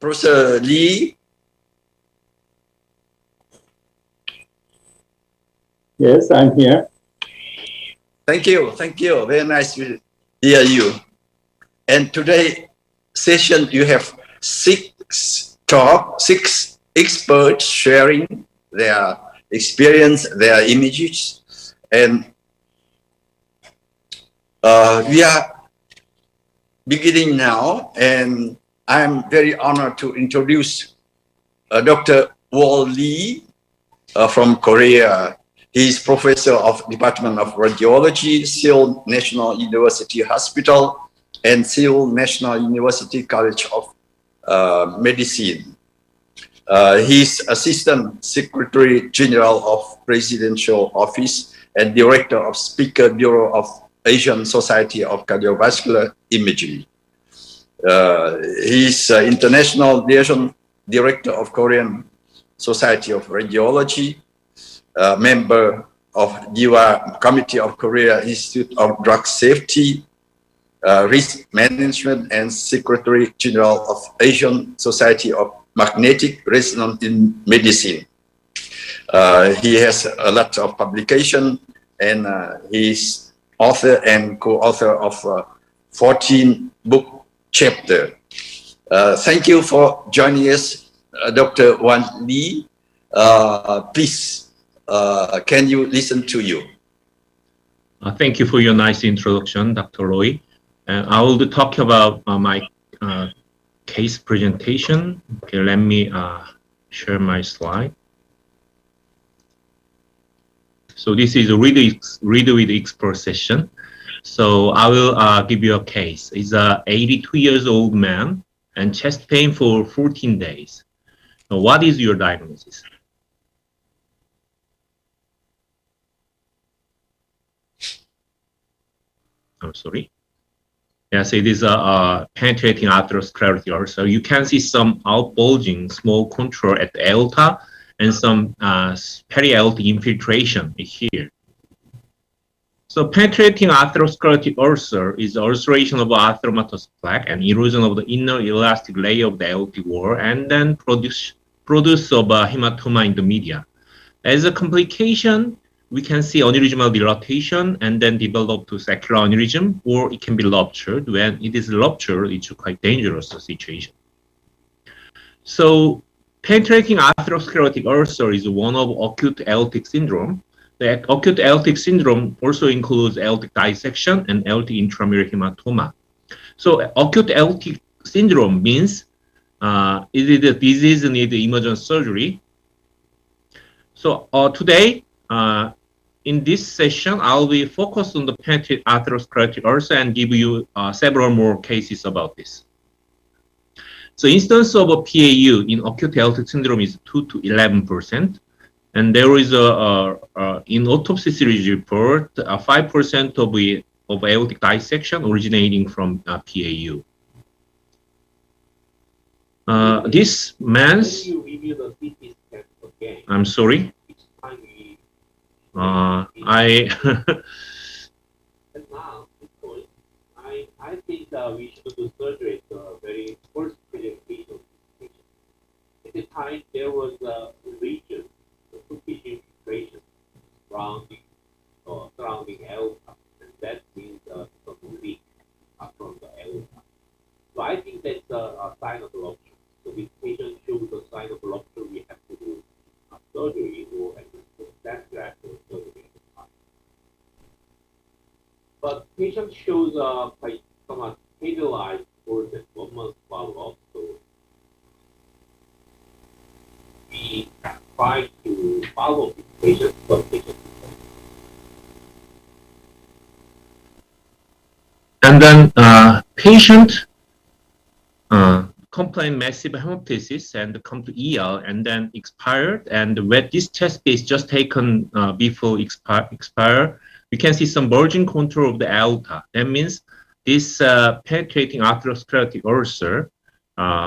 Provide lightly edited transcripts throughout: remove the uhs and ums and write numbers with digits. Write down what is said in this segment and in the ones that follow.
Professor Lee. Yes, I'm here. Thank you. Very nice to hear you. And today session, you have six experts sharing their experience, their images, and we are beginning now. And I'm very honored to introduce Dr. Wall Lee from Korea. He's professor of Department of Radiology, Seoul National University Hospital, and Seoul National University College of Medicine. He's Assistant Secretary General of Presidential Office and Director of Speaker Bureau of Asian Society of Cardiovascular Imaging. He's International Liaison Director of Korean Society of Radiology, member of DIWA Committee of Korea Institute of Drug Safety, Risk Management, and Secretary General of Asian Society of Magnetic Resonance in Medicine. He has a lot of publication, and he's author and co-author of 14 book chapter. Thank you for joining us, Dr. Wan Lee. Please, can you listen to you? Thank you for your nice introduction, Dr. Roy. I will talk about my case presentation. Okay, let me share my slide. So this is a read with expert session. So I will give you a case. It's a 82 years old man and chest pain for 14 days. So what is your diagnosis? I'm sorry. Yes, it is a penetrating atherosclerotic ulcer. You can see some outbulging, small contour at the aorta, and some peri-aortic infiltration here. So penetrating atherosclerotic ulcer is ulceration of atheromatous plaque and erosion of the inner elastic layer of the aortic wall, and then produce of hematoma in the media. As a complication, we can see aneurysmal dilatation and then develop to sacral aneurysm, or it can be ruptured. When it is ruptured, it's a quite dangerous situation. So penetrating atherosclerotic ulcer is one of acute aortic syndrome. The acute aortic syndrome also includes aortic dissection and aortic intramural hematoma. So acute aortic syndrome means it is a disease need emergency surgery. So today, in this session, I'll be focused on the penetrating atherosclerotic ulcer and give you several more cases about this. So instance of a PAU in acute aortic syndrome is 2 to 11%. And there is in autopsy series report, 5% of aortic dissection originating from PAU. This man's, I'm sorry. I think we should do surgery at the very first presentation. At the time, there was a region, the superficial infiltration surrounding aorta, and that means some leak from the aorta. So I think that's a sign of rupture. So if patient shows a sign of rupture, we have to do surgery or at least that graft surgery. But patient shows quite somewhat stabilized for the 1 month follow-up. So we try to follow the patient, but patient. And then patient complain massive hemoptysis and come to ER and then expired. And when this chest is just taken before expire, we can see some bulging contour of the aorta. That means this penetrating atherosclerotic ulcer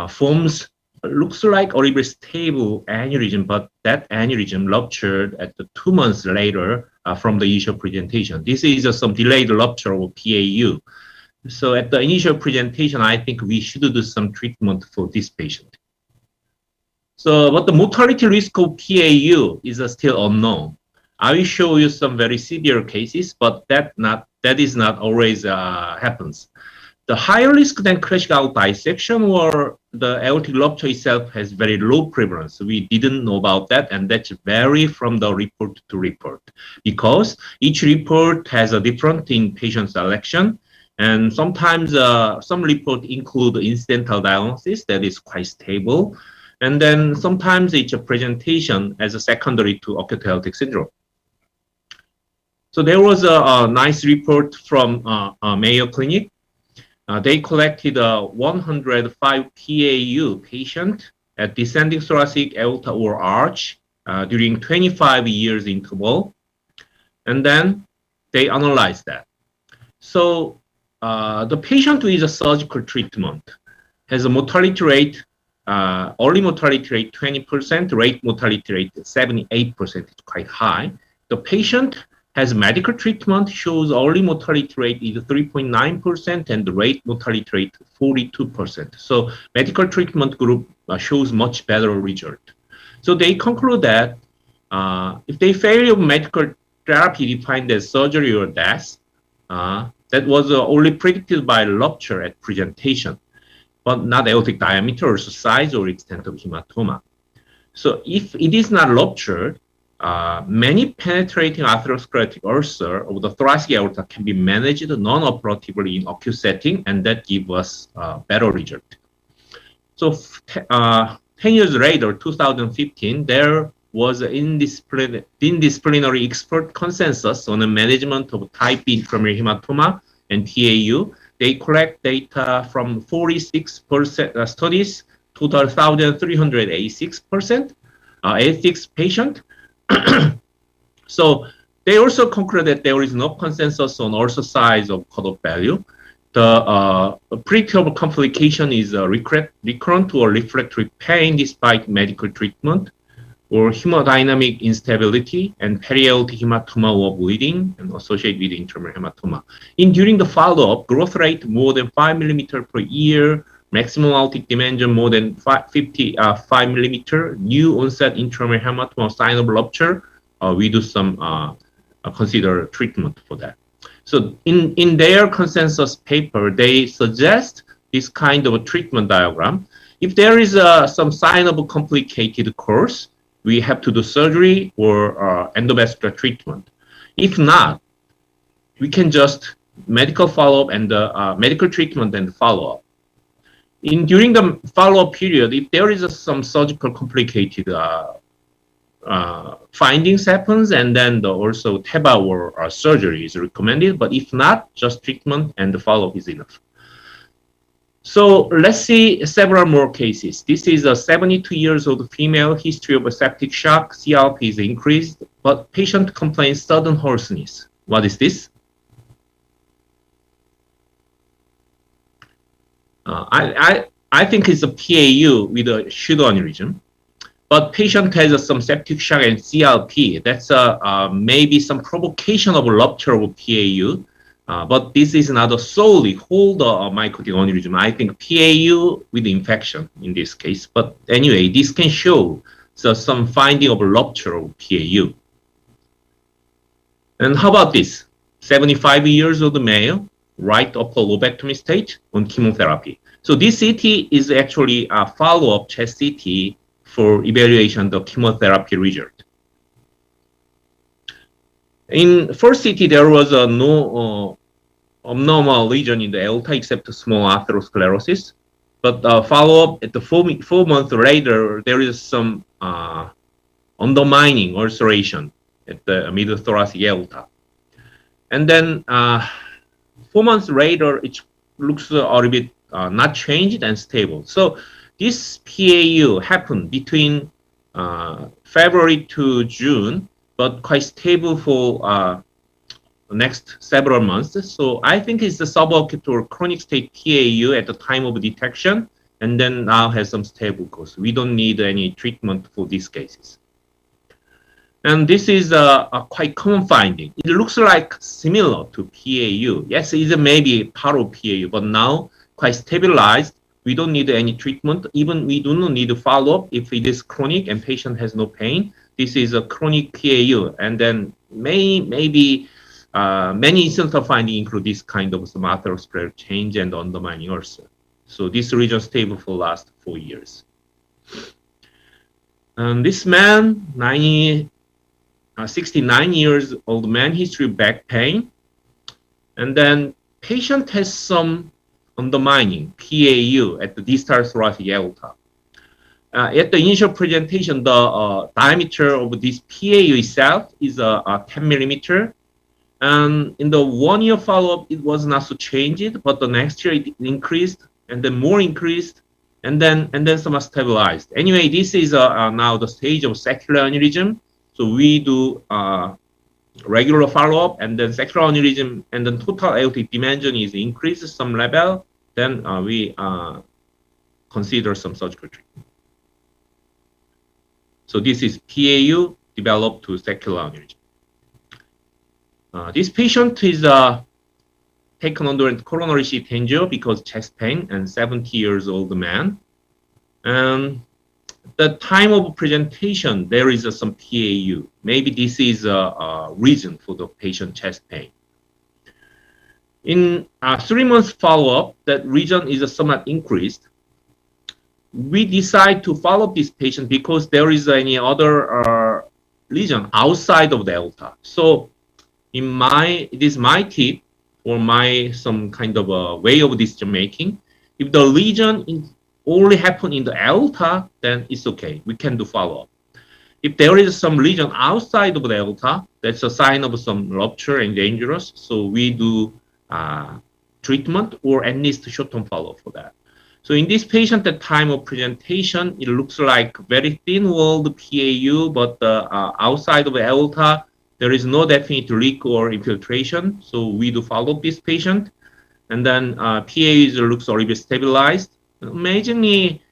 forms, looks like a very stable aneurysm, but that aneurysm ruptured at the 2 months later from the initial presentation. This is some delayed rupture of PAU. So at the initial presentation, I think we should do some treatment for this patient. So, but the mortality risk of PAU is still unknown. I will show you some very severe cases, but that is not always happens. The higher risk than classical dissection or the aortic rupture itself has very low prevalence. We didn't know about that, and that's vary from the report to report because each report has a different in patient selection, and sometimes some reports include incidental diagnosis that is quite stable, and then sometimes it's a presentation as a secondary to acute aortic syndrome. So there was a nice report from Mayo Clinic. They collected 105 PAU patient at descending thoracic aorta or arch during 25 years interval, and then they analyzed that. So the patient with a surgical treatment has a mortality rate, early mortality rate 20%, rate mortality rate 78%, it's quite high. The patient has medical treatment, shows early mortality rate is 3.9% and the rate mortality rate 42%. So medical treatment group shows much better result. So they conclude that if they fail medical therapy defined as surgery or death, that was only predicted by rupture at presentation, but not aortic diameter or size or extent of hematoma. So if it is not ruptured, many penetrating atherosclerotic ulcer of the thoracic aorta can be managed non-operatively in acute setting, and that gives us better result. So 10 years later, 2015, there was an indisciplinary expert consensus on the management of type B intramural hematoma and PAU. They collect data from 46% studies, total 1,386 patients. So they also conclude that there is no consensus on ulcer size of cutoff value. The predictable complication is recurrent or refractory pain despite medical treatment, or hemodynamic instability and periaortic hematoma or bleeding and associated with intramural hematoma. During the follow-up, growth rate more than 5 millimeter per year, maximum aortic dimension more than 55 millimeter, new onset intramural hematoma, sign of rupture, we do some consider treatment for that. So in their consensus paper, they suggest this kind of a treatment diagram. If there is some sign of a complicated course, we have to do surgery or endovascular treatment. If not, we can just medical follow-up and medical treatment and follow-up. During the follow-up period, if there is some surgical complicated findings happens, and then also TEBA or surgery is recommended, but if not, just treatment and the follow-up is enough. So let's see several more cases. This is a 72 years old female, history of a septic shock, CRP is increased, but patient complains sudden hoarseness. What is this? I think it's a PAU with a pseudoaneurysm, but patient has some septic shock and CRP. That's maybe some provocation of a rupture of PAU, but this is not a solely whole myocardial aneurysm. I think PAU with infection in this case, but anyway, this can show some finding of a rupture of PAU. And how about this? 75 years old male, right upper lobectomy stage on chemotherapy. So this CT is actually a follow-up chest CT for evaluation of the chemotherapy result. In first CT, there was no abnormal lesion in the aorta except a small atherosclerosis. But follow-up at the 4 months later, there is some undermining ulceration at the middle thoracic aorta. And then 4 months later, it looks a little bit not changed and stable. So this PAU happened between February to June, but quite stable for next several months. So I think it's the subacute or chronic state PAU at the time of detection, and then now has some stable course. We don't need any treatment for these cases. And this is a quite common finding. It looks like similar to PAU. Yes, it's maybe part of PAU, but now quite stabilized We don't need any treatment. Even we do not need to follow up if it is chronic and patient has no pain. This is a chronic PAU, and then maybe many instances of finding include this kind of some atherosclerotic change and undermining ulcer. So this region stable for last 4 years. This man, 69 years old man, history of back pain, and then patient has some undermining PAU at the distal thoracic aorta. At the initial presentation, the diameter of this PAU itself is 10 millimeter. And in the 1 year follow-up, it was not so changed, but the next year it increased, and then more increased, and then somewhat stabilized. Anyway, this is now the stage of secular aneurysm. So we do regular follow-up, and then secular aneurysm, and then total aortic dimension is increased some level, then we consider some surgical treatment. So this is PAU developed to secular aneurysm. This patient is taken under coronary CT angio because chest pain, and 70 years old man. And the time of presentation, there is some PAU. Maybe this is a reason for the patient chest pain. In 3 months follow-up, that region is somewhat increased. We decide to follow up this patient because there is any other lesion outside of the aorta. So it is my tip or some kind of a way of decision making. If the lesion only happen in the aorta, then it's okay. We can do follow-up. If there is some lesion outside of the aorta, that's a sign of some rupture and dangerous. So we do treatment or at least short-term follow-up for that. So in this patient, at time of presentation, it looks like very thin-walled PAU, but outside of the aorta, there is no definite leak or infiltration. So we do follow up this patient, and then PAU looks a little bit stabilized. Amazingly,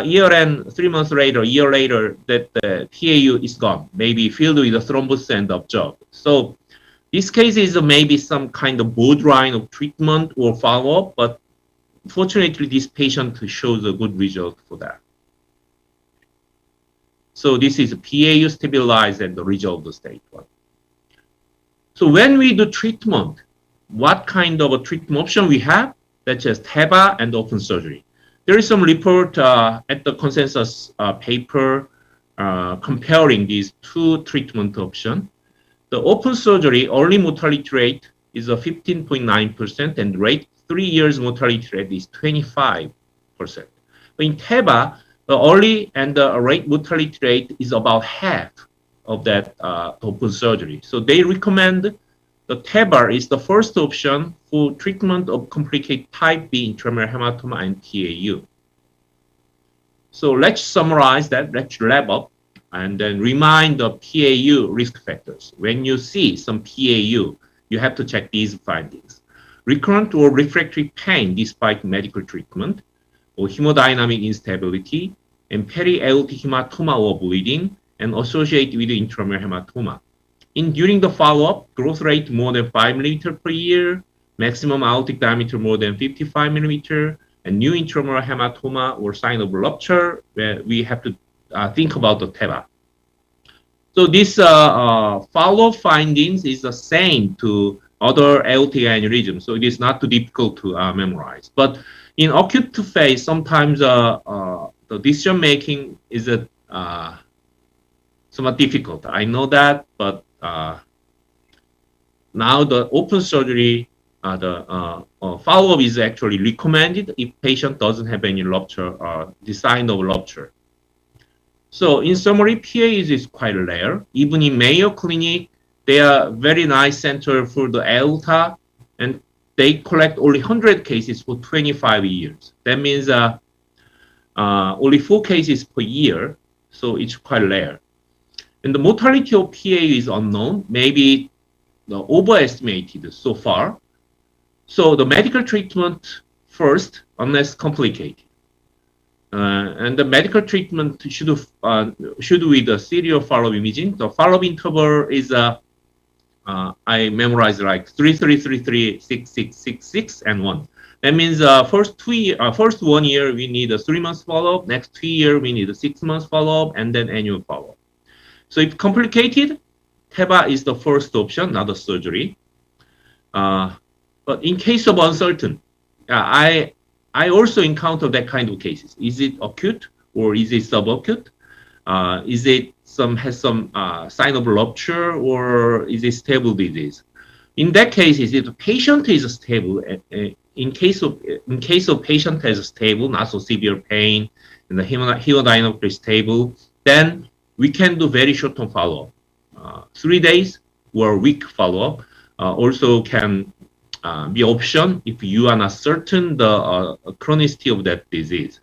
year and 3 months later, a year later, that the PAU is gone, maybe filled with a thrombus and obstruction. So this case is maybe some kind of borderline of treatment or follow-up, but fortunately, this patient shows a good result for that. So this is PAU stabilized and the result of stage 1. So when we do treatment, what kind of a treatment option we have? That's just TEBA and open surgery. There is some report at the consensus paper comparing these 2 treatment options. The open surgery early mortality rate is 15.9%, and rate 3 years mortality rate is 25%. But in TEBA, the early and the rate mortality rate is about half of that open surgery. So they recommend the TEBA is the first option for treatment of complicated type B intramural hematoma and PAU. So let's summarize that, let's wrap up, and then remind the PAU risk factors. When you see some PAU, you have to check these findings. Recurrent or refractory pain despite medical treatment, or hemodynamic instability, and peri-aortic hematoma or bleeding, and associated with intramural hematoma. During the follow-up, growth rate more than 5 millimeter per year, maximum aortic diameter more than 55 millimeter, and new intramural hematoma or sign of rupture, where we have to think about the TEBA. So this follow-up findings is the same to other aortic aneurysm, so it is not too difficult to memorize. But in acute phase, sometimes the decision making is somewhat difficult. I know that, but now the open surgery, the follow-up is actually recommended if patient doesn't have any rupture, the sign of rupture. So in summary, PAs is quite rare. Even in Mayo Clinic, they are very nice center for the aorta, and they collect only 100 cases for 25 years. That means only 4 cases per year, so it's quite rare. And the mortality of PAU is unknown, maybe overestimated so far. So the medical treatment first, unless complicated. And the medical treatment should with a serial follow-up imaging. The follow-up interval is I memorized like 3, 3, 3, 3, 6, 6, 6, 6, and 1. That means first 1 year we need a 3 months follow-up. Next 2 year we need a 6 months follow-up, and then annual follow-up. So if complicated, TEBA is the first option, not the surgery. But in case of uncertain, I also encounter that kind of cases. Is it acute or is it subacute? Is it has some sign of rupture, or is it stable disease? In that case, if the patient is stable, in case of patient has stable, not so severe pain, and the hemodynamic is stable, then we can do very short-term follow-up. 3 days or week follow-up also can be option if you are not certain the chronicity of that disease.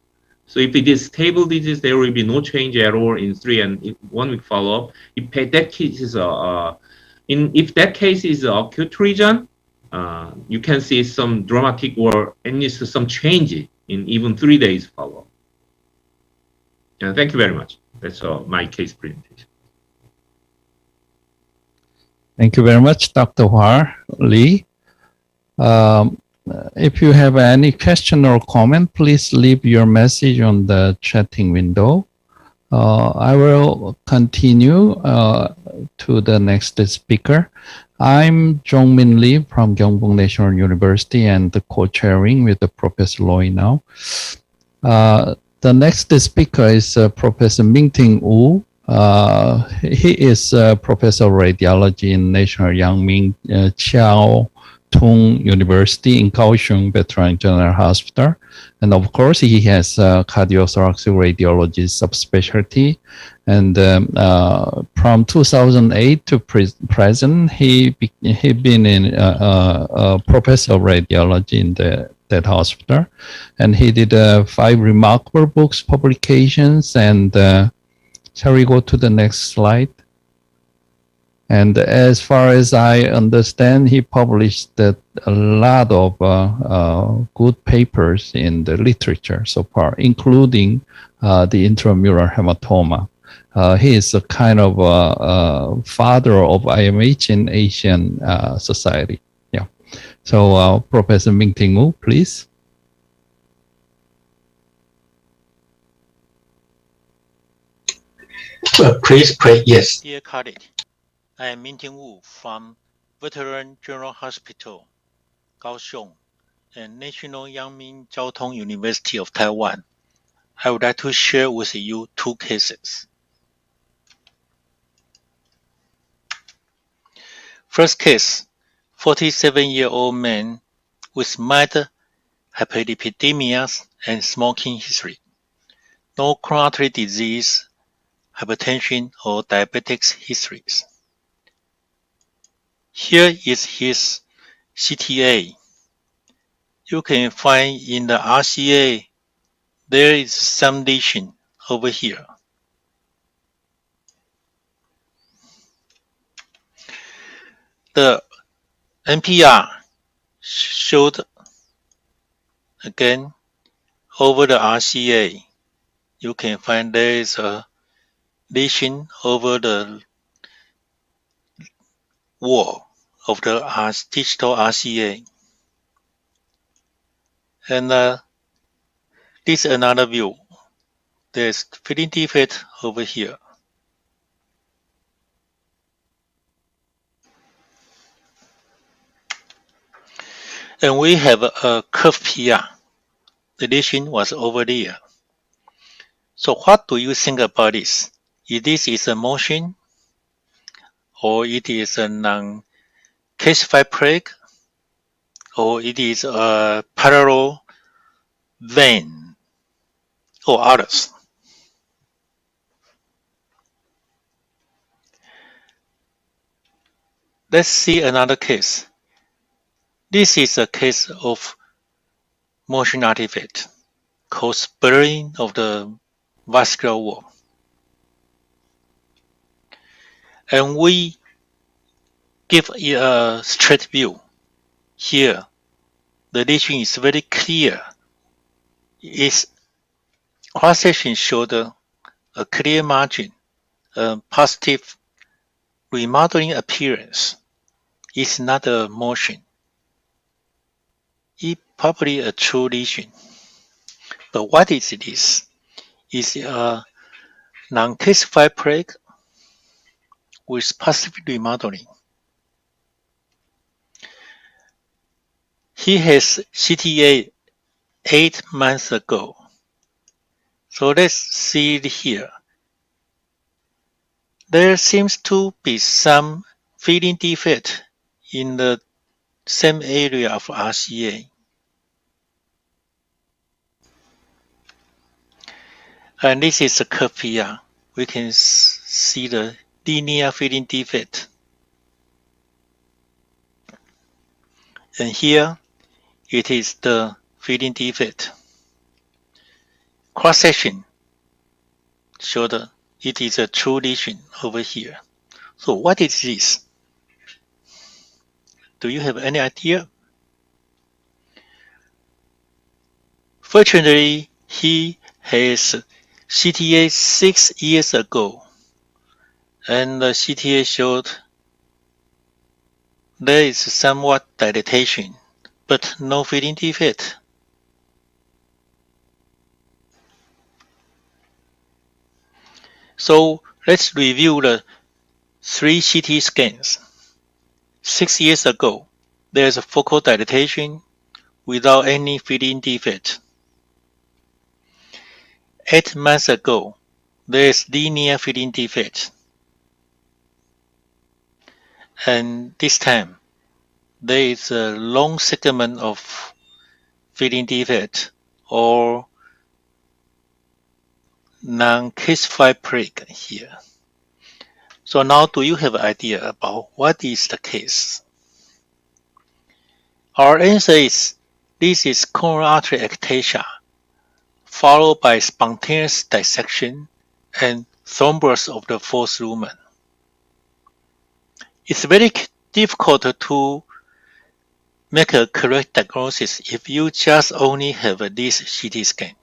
So if it is stable disease, there will be no change at all in 3 and 1 week follow-up. If that case is if that case is acute region, you can see some dramatic or at least some change in even 3 days follow-up. Thank you very much. That's my case presentation. Thank you very much, Dr. Hua Lee. If you have any question or comment, please leave your message on the chatting window. I will continue to the next speaker. I'm Jongmin Lee from Gyeongbuk National University and co-chairing with Professor Loy now. The next speaker is Professor Mingting Wu. He is Professor of Radiology in National Yangming Chiao Tung University in Kaohsiung Veteran General Hospital. And of course, he has cardiothoracic radiology subspecialty. And from 2008 to present, he been in professor of radiology in that hospital. And he did 5 remarkable books, publications. And shall we go to the next slide? And as far as I understand, he published a lot of good papers in the literature so far, including the intramural hematoma. He is a kind of father of IMH in Asian society. Yeah. So Professor Mingting Wu, please. Please pray yes. Dear colleague, I am Mingting Wu from Veteran General Hospital, Kaohsiung, and National Yangming Jiao Tong University of Taiwan. I would like to share with you 2 cases. First case, 47-year-old man with mild hyperlipidemia and smoking history. No coronary artery disease, hypertension, or diabetes histories. Here is his CTA. You can find in the RCA there is some lesion over here. The NPR showed again over the RCA. You can find there is a lesion over the wall of the digital RCA. And this is another view. There's filling defect over here. And we have a curved PR. The lesion was over there. So what do you think about this? If this is a motion, or it is a non-calcified plaque, or it is a parallel vein, or others. Let's see another case. This is a case of motion artifact called blurring of the vascular wall. And we give it a straight view. Here, the lesion is very clear. Its cross-section showed a clear margin, a positive remodeling appearance. It's not a motion. It's probably a true lesion. But what is this? Is it a non-calcified plaque with passive remodeling? He has CTA 8 months ago. So let's see it here. There seems to be some feeding defect in the same area of RCA. And this is a curve PR. We can see the linear feeding defect. And here it is the feeding defect. Cross section showed it is a true lesion over here. So what is this? Do you have any idea? Fortunately, he has CTA 6 years ago, and the CTA showed there is somewhat dilatation, but no feeding defect. So let's review the 3 CT scans. 6 years ago, there is a focal dilatation without any feeding defect. 8 months ago, there is linear feeding defect. And this time, there is a long segment of feeding defect or non-calcified plaque here. So now do you have an idea about what is the case? Our answer is this is coronary artery ectasia followed by spontaneous dissection and thrombus of the fourth lumen. It's very difficult to make a correct diagnosis if you just only have this CT scan.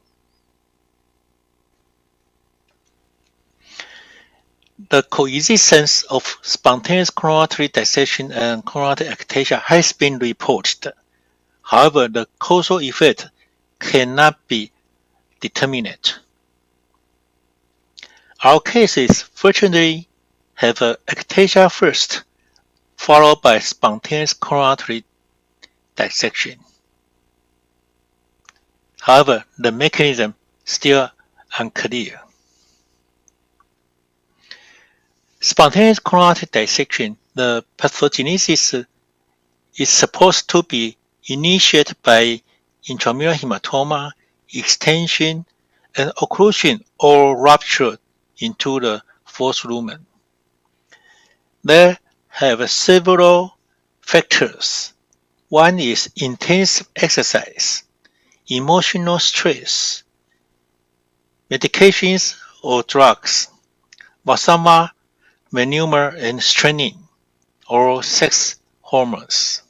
The coexistence of spontaneous coronary artery dissection and coronary artery ectasia has been reported. However, the causal effect cannot be determined. Our cases fortunately have ectasia first, followed by spontaneous coronary artery dissection. However, the mechanism still unclear. Spontaneous coronary artery dissection, the pathogenesis is supposed to be initiated by intramural hematoma, extension, and occlusion or rupture into the fourth lumen. There have several factors. One is intensive exercise, emotional stress, medications or drugs, vascular maneuver and straining, or sex hormones.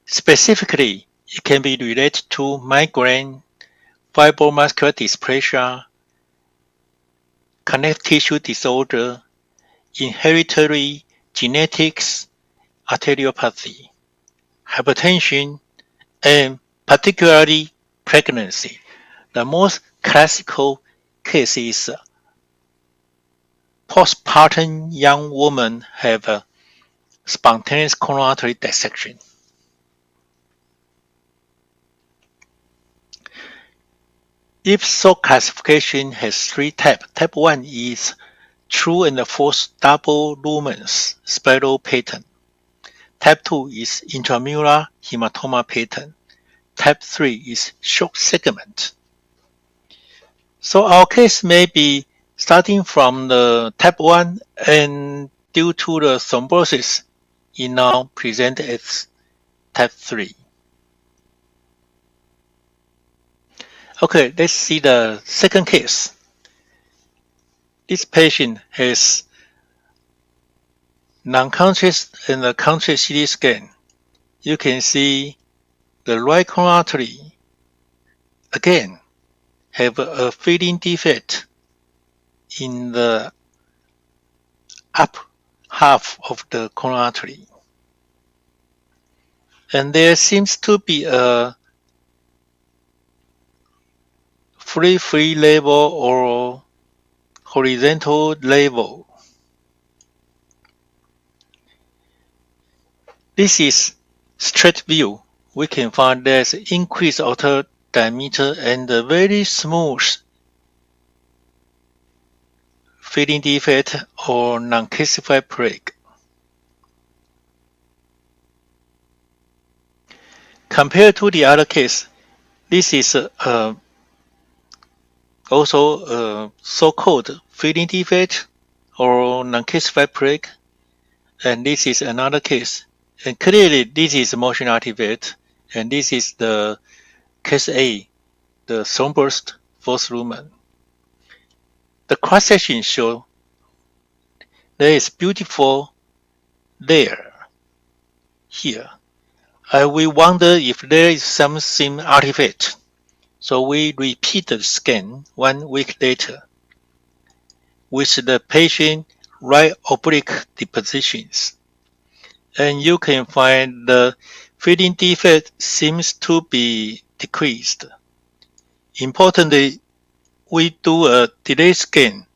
Specifically, it can be related to migraine, fibromuscular dysplasia, connective tissue disorder, inheritary genetics, arteriopathy, hypertension, and particularly pregnancy. The most classical case is postpartum young women have a spontaneous coronary artery dissection. IPSO classification has 3 types. Type 1 is true and false double lumens spiral pattern. Type 2 is intramural hematoma pattern. Type 3 is short segment. So our case may be starting from the type 1 and due to the thrombosis, it now presents as type 3. Okay, let's see the second case. This patient has non-conscious and a conscious CT scan. You can see the right coronary artery again have a feeding defect in the up half of the coronary artery. And there seems to be a free level or horizontal level. This is straight view. We can find there's increased outer diameter and a very smooth feeding defect or non-calcified plaque. Compared to the other case, this is also a so-called feeding defect or non-calcified plaque, and this is another case. And clearly, this is motion artifact, and this is the case A, the thrombus fourth lumen. The cross-section shows there is beautiful there, here. We wonder if there is something artifact. So we repeat the scan 1 week later with the patient right oblique depositions. And you can find the feeding defect seems to be decreased. Importantly, we do a delay scan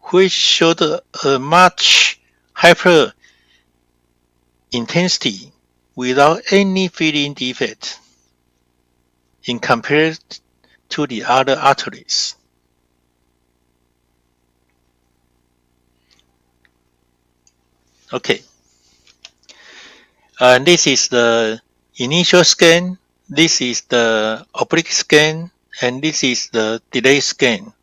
which showed a much hyper intensity without any feeding defect in comparison to the other arteries. Okay. This is the initial scan, this is the oblique scan, and this is the delay scan.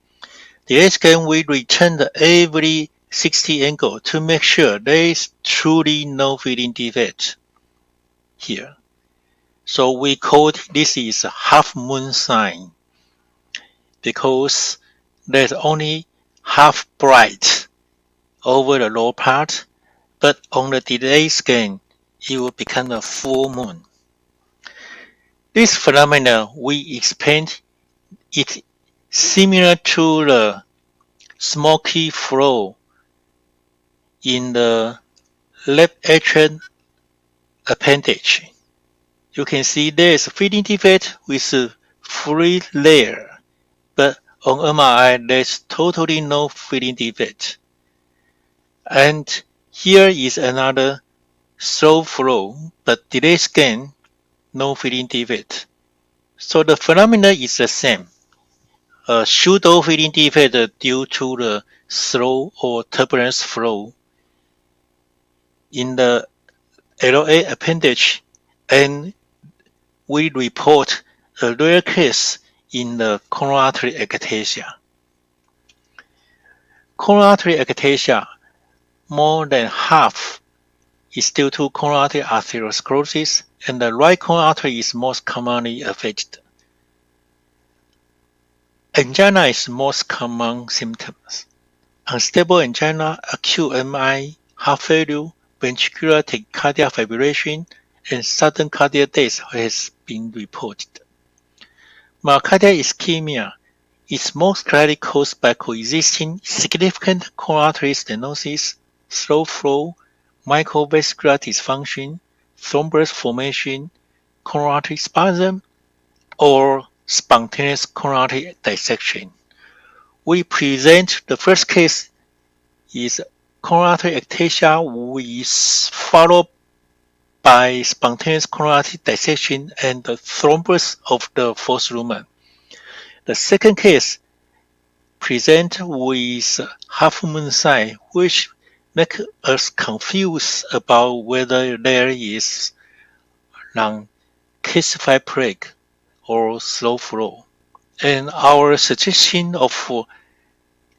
Delay scan, we return every 60 angle to make sure there is truly no feeding defect here. So we call this is a half moon sign because there's only half bright over the lower part, but on the delay scan, it will become a full moon. This phenomenon, we explain it similar to the Smoky flow in the left atrial appendage. You can see there is a feeding defect with a free layer, but on MRI, there's totally no feeding defect. And here is another slow flow, but delay scan, no feeding defect. So the phenomenon is the same. A pseudo feeding defect due to the slow or turbulence flow in the LA appendage, and we report a rare case in the coronary artery ectasia. Coronary artery ectasia, more than half is due to coronary artery atherosclerosis, and the right coronary artery is most commonly affected. Angina is most common symptoms. Unstable angina, acute MI, heart failure, ventricular tachycardia fibrillation, and sudden cardiac death has been reported. Myocardial ischemia is most likely caused by coexisting significant coronary artery stenosis, slow flow, microvascular dysfunction, thrombus formation, coronary artery spasm, or spontaneous coronary artery dissection. We present the first case is coronary artery ectasia with followed by spontaneous coronary artery dissection and the thrombus of the fourth lumen. The second case present with half moon sign, which make us confused about whether there is non-calcified plaque or slow flow. And our suggestion of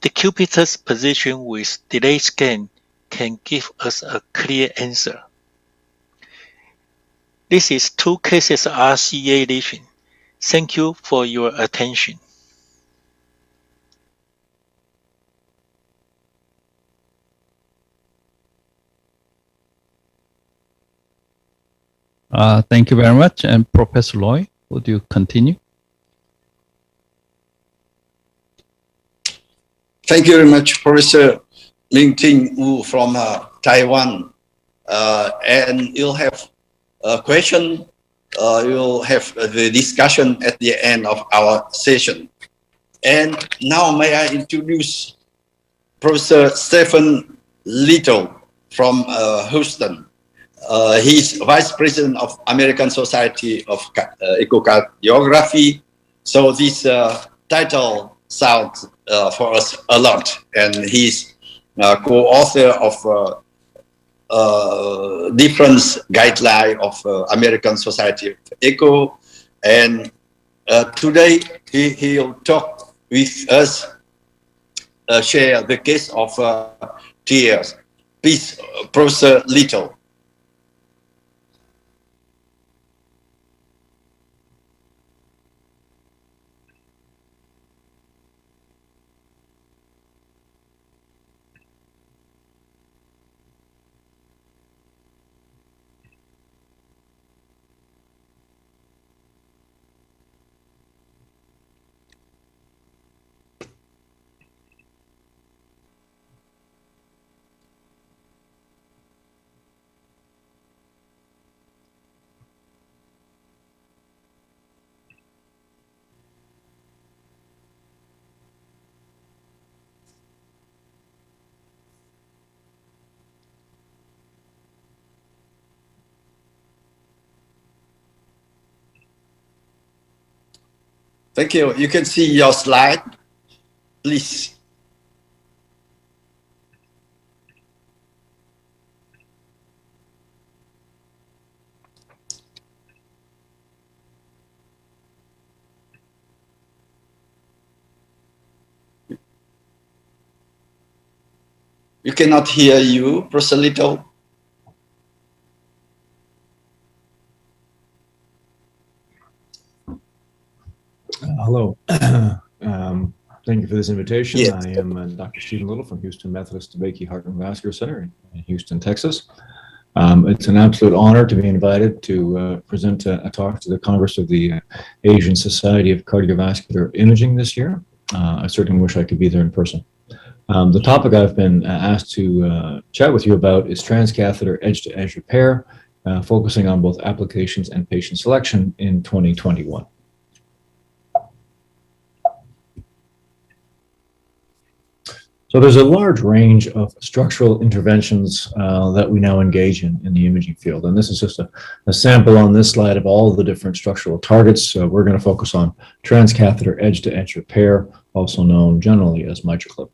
decupitated position with delay scan can give us a clear answer. This is 2 cases RCA lesion. Thank you for your attention. Thank you very much. And Professor Loy, would you continue? Thank you very much, Professor Ming-Ting Wu from Taiwan. And you'll have a question we will have the discussion at the end of our session. And now may I introduce Professor Stephen Little from Houston. He's Vice President of American Society of Echocardiography. So this title sounds for us a lot. And he's co-author of different guidelines of American Society of Echo. And today he'll talk with us, share the case of tears. Please, Professor Little. Thank you. You can see your slide, please. You cannot hear you, Professor Little. Hello. Thank you for this invitation. Yes. I am Dr. Stephen Little from Houston Methodist DeBakey Heart and Vascular Center in Houston, Texas. It's an absolute honor to be invited to present a talk to the Congress of the Asian Society of Cardiovascular Imaging this year. I certainly wish I could be there in person. The topic I've been asked to chat with you about is transcatheter edge-to-edge repair, focusing on both applications and patient selection in 2021. So there's a large range of structural interventions that we now engage in the imaging field. And this is just a sample on this slide of all the different structural targets. So we're going to focus on transcatheter edge-to-edge repair, also known generally as MitraClip.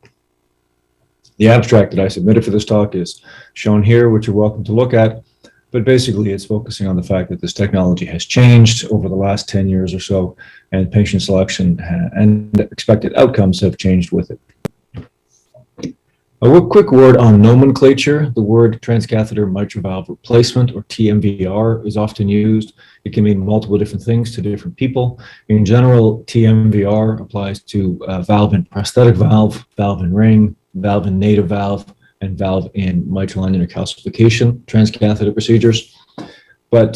The abstract that I submitted for this talk is shown here, which you're welcome to look at. But basically, it's focusing on the fact that this technology has changed over the last 10 years or so, and patient selection and expected outcomes have changed with it. A quick word on nomenclature. The word transcatheter mitral valve replacement, or TMVR, is often used. It can mean multiple different things to different people. In general, TMVR applies to valve in prosthetic valve, valve in ring, valve in native valve, and valve in mitral annular calcification transcatheter procedures. But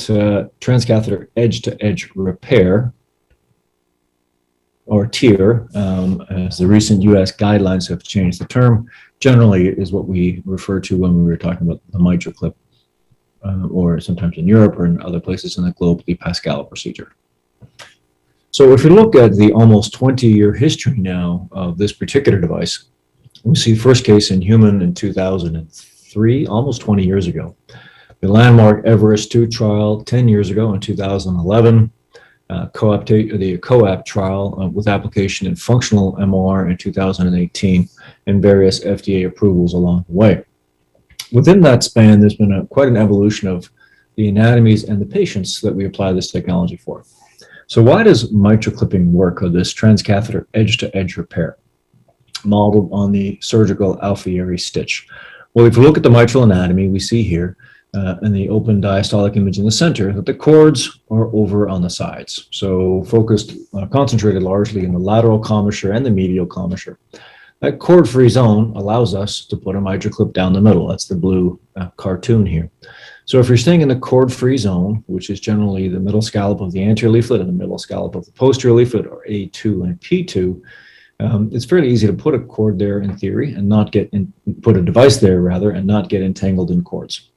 transcatheter edge-to-edge repair, or TEER, as the recent US guidelines have changed the term, generally is what we refer to when we were talking about the MitraClip, or sometimes in Europe or in other places in the globe, the Pascal procedure. So if we look at the almost 20-year history now of this particular device, we see first case in human in 2003, almost 20 years ago. The landmark Everest 2 trial 10 years ago in 2011. The COAP trial with application in functional MOR in 2018, and various FDA approvals along the way. Within that span, there's been quite an evolution of the anatomies and the patients that we apply this technology for. So why does MitraClipping work, or this transcatheter edge-to-edge repair, modeled on the surgical alveoli stitch? Well, if you look at the mitral anatomy, we see here in the open diastolic image in the center that the chords are over on the sides. So concentrated largely in the lateral commissure and the medial commissure. That cord-free zone allows us to put a MitraClip down the middle. That's the blue cartoon here. So if you're staying in the cord-free zone, which is generally the middle scallop of the anterior leaflet and the middle scallop of the posterior leaflet, or A2 and P2, it's fairly easy to put a cord there in theory and not put a device there rather, and not get entangled in cords.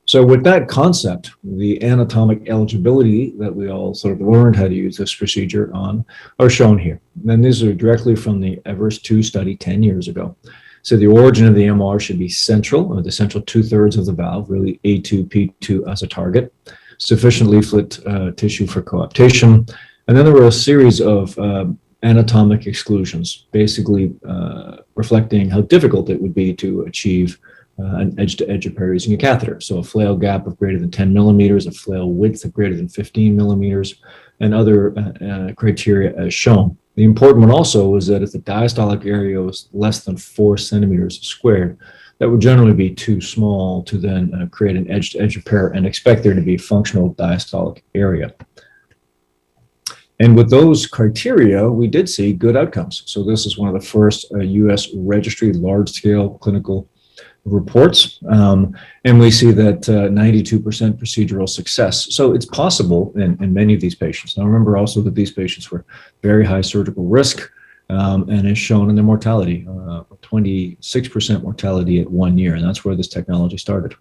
So with that concept, the anatomic eligibility that we all sort of learned how to use this procedure on are shown here. And these are directly from the Everest 2 study 10 years ago. So the origin of the MR should be central, or the central 2/3 of the valve, really A2, P2 as a target, sufficient leaflet tissue for coaptation. And then there were a series of anatomic exclusions, basically reflecting how difficult it would be to achieve an edge-to-edge repair using a catheter. So a flail gap of greater than 10 millimeters, a flail width of greater than 15 millimeters, and other criteria as shown. The important one also was that if the diastolic area was less than 4 centimeters squared, that would generally be too small to then create an edge-to-edge repair and expect there to be functional diastolic area. And with those criteria, we did see good outcomes. So this is one of the first US registry large-scale clinical reports, and we see that 92% procedural success. So it's possible in many of these patients. Now remember also that these patients were very high surgical risk, and is shown in their mortality, 26% mortality at 1 year, and that's where this technology started.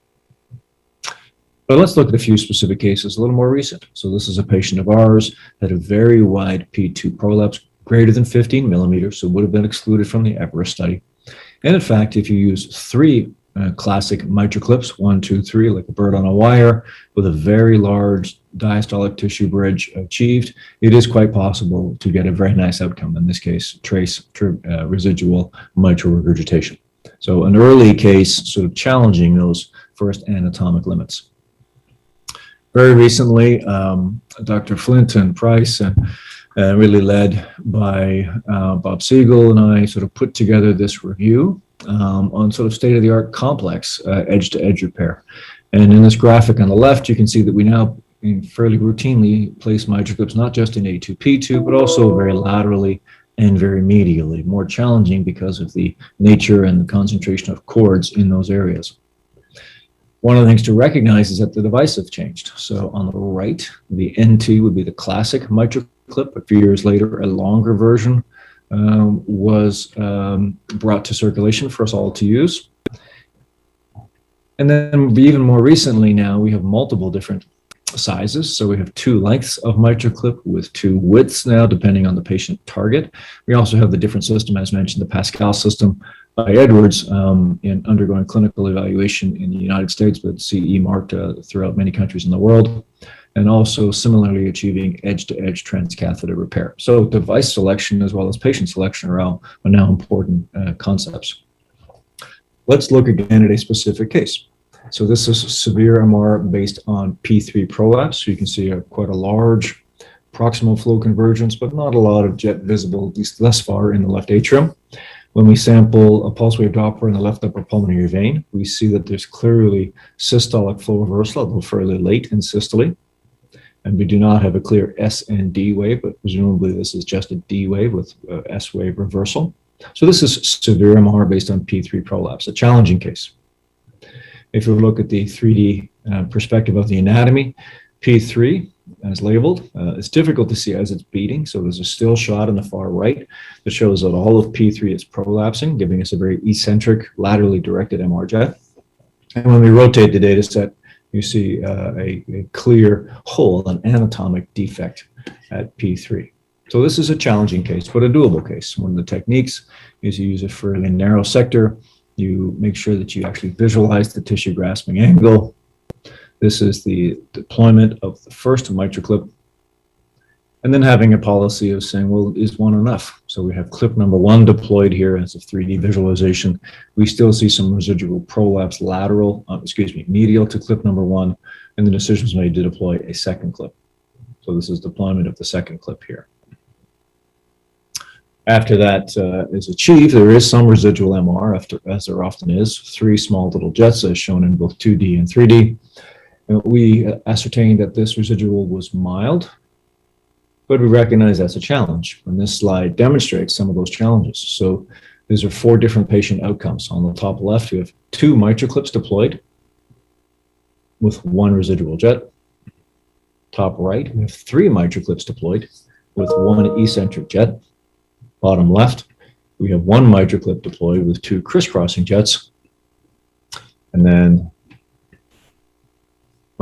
But let's look at a few specific cases, a little more recent. So this is a patient of ours that had a very wide P2 prolapse, greater than 15 millimeters, so would have been excluded from the Everest study. And in fact, if you use 3 classic MitraClips, 1, 2, 3, like a bird on a wire, with a very large diastolic tissue bridge achieved, it is quite possible to get a very nice outcome, in this case, trace residual mitral regurgitation. So an early case sort of challenging those first anatomic limits. Very recently, Dr. Flint and Price, really led by Bob Siegel and I, sort of put together this review on sort of state-of-the-art complex edge-to-edge repair. And in this graphic on the left, you can see that we now fairly routinely place MitraClips not just in A2, P2, but also very laterally and very medially, more challenging because of the nature and the concentration of cords in those areas. One of the things to recognize is that the device have changed. So on the right, the NT would be the classic MitraClip. A few years later, a longer version was brought to circulation for us all to use. And then even more recently now, we have multiple different sizes. So we have 2 lengths of MitraClip with 2 widths now, depending on the patient target. We also have the different system, as mentioned, the Pascal system by Edwards, in undergoing clinical evaluation in the United States, but CE marked throughout many countries in the world, and also similarly achieving edge-to-edge transcatheter repair. So device selection as well as patient selection are now important concepts. Let's look again at a specific case. So this is severe MR based on P3 prolapse. So you can see quite a large proximal flow convergence, but not a lot of jet visible, at least thus far, in the left atrium. When we sample a pulse wave Doppler in the left upper pulmonary vein, we see that there's clearly systolic flow reversal, although fairly late in systole. And we do not have a clear S and D wave, but presumably this is just a D wave with S wave reversal. So this is severe MR based on P3 prolapse, a challenging case. If you look at the 3D perspective of the anatomy, P3 as labeled, it's difficult to see as it's beating. So there's a still shot on the far right that shows that all of P3 is prolapsing, giving us a very eccentric, laterally directed MR jet. And when we rotate the data set, you see a clear hole, an anatomic defect at P3. So this is a challenging case, but a doable case. One of the techniques is you use a fairly narrow sector. You make sure that you actually visualize the tissue grasping angle. This is the deployment of the first MitraClip, and then having a policy of saying, well, is one enough? So we have clip number 1 deployed here as a 3D visualization. We still see some residual prolapse medial to clip number 1, and the decision was made to deploy a second clip. So this is deployment of the second clip here. After that is achieved, there is some residual MR, as there often is, 3 small little jets as shown in both 2D and 3D. And we ascertained that this residual was mild, but we recognize that's a challenge. And this slide demonstrates some of those challenges. So these are 4 different patient outcomes. On the top left, we have 2 MitraClips deployed with 1 residual jet. Top right, we have 3 MitraClips deployed with 1 eccentric jet. Bottom left, we have 1 MitraClip deployed with 2 crisscrossing jets. And then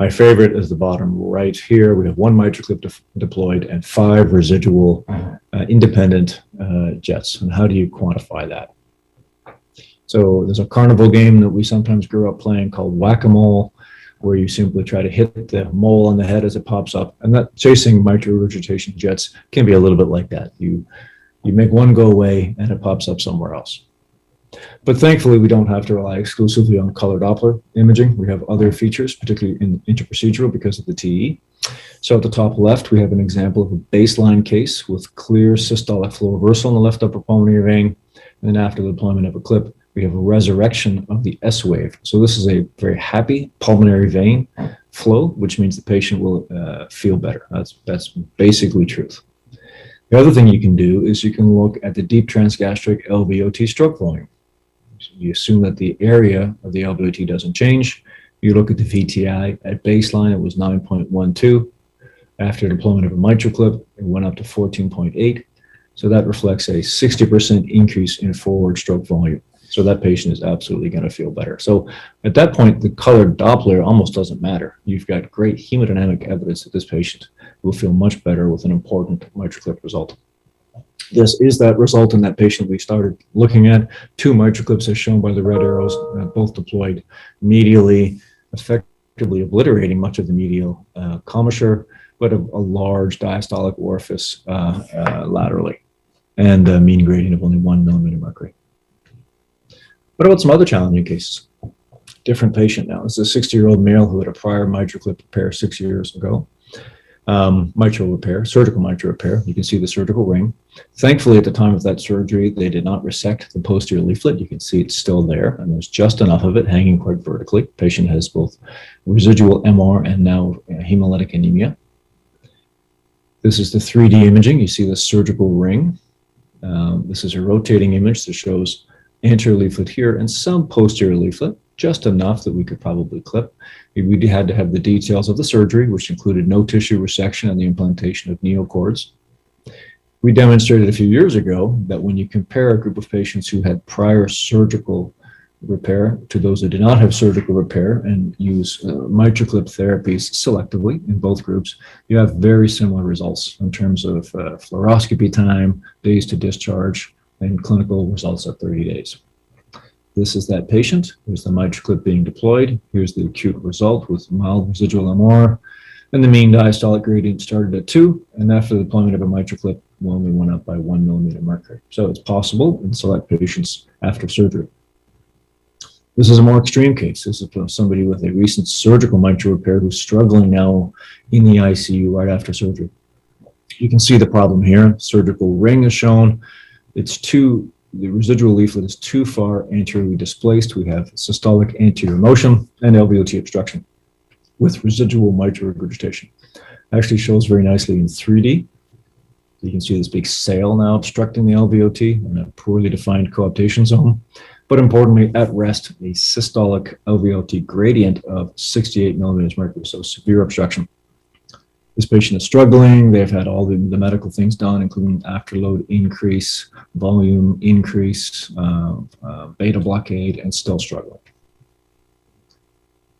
My favorite is the bottom right here. We have one MitraClip deployed and 5 residual independent jets. And how do you quantify that? So there's a carnival game that we sometimes grew up playing called whack-a-mole, where you simply try to hit the mole on the head as it pops up. And that chasing mitral regurgitation jets can be a little bit like that. You make one go away and it pops up somewhere else. But thankfully, we don't have to rely exclusively on color Doppler imaging. We have other features, particularly in interprocedural because of the TE. So at the top left, we have an example of a baseline case with clear systolic flow reversal in the left upper pulmonary vein. And then after the deployment of a clip, we have a resurrection of the S wave. So this is a very happy pulmonary vein flow, which means the patient will feel better. That's basically truth. The other thing you can do is you can look at the deep transgastric LVOT stroke volume. So you assume that the area of the LVOT doesn't change. You look at the VTI at baseline, it was 9.12. After deployment of a MitraClip, it went up to 14.8. So that reflects a 60% increase in forward stroke volume. So that patient is absolutely going to feel better. So at that point, the colored Doppler almost doesn't matter. You've got great hemodynamic evidence that this patient will feel much better with an important MitraClip result. This is that result in that patient we started looking at. 2 MitraClips as shown by the red arrows, both deployed medially, effectively obliterating much of the medial commissure, but a large diastolic orifice laterally, and a mean gradient of only 1 millimeter mercury. What about some other challenging cases? Different patient now. This is a 60-year-old male who had a prior MitraClip repair 6 years ago. Mitral repair, surgical mitral repair. You can see the surgical ring. Thankfully, at the time of that surgery, they did not resect the posterior leaflet. You can see it's still there, and there's just enough of it hanging quite vertically. The patient has both residual MR and now hemolytic anemia. This is the 3D imaging. You see the surgical ring. This is a rotating image that shows anterior leaflet here and some posterior leaflet, just enough that we could probably clip. We had to have the details of the surgery, which included no tissue resection and the implantation of neo-chords. We demonstrated a few years ago that when you compare a group of patients who had prior surgical repair to those that did not have surgical repair and use MitraClip therapies selectively in both groups, you have very similar results in terms of fluoroscopy time, days to discharge, and clinical results at 30 days. This is that patient. Here's the MitraClip being deployed. Here's the acute result with mild residual MR. And the mean diastolic gradient started at 2, and after the deployment of a MitraClip, only went up by 1 millimeter mercury. So it's possible in select patients after surgery. This is a more extreme case. This is somebody with a recent surgical mitral repair who's struggling now in the ICU right after surgery. You can see the problem here. Surgical ring is shown. The residual leaflet is too far anteriorly displaced. We have systolic anterior motion and LVOT obstruction with residual mitral regurgitation. Actually shows very nicely in 3D. You can see this big sail now obstructing the LVOT and a poorly defined coaptation zone. But importantly, at rest, a systolic LVOT gradient of 68 millimeters mercury, so severe obstruction. This patient is struggling. They've had all the medical things done, including afterload increase, volume increase, beta blockade, and still struggling.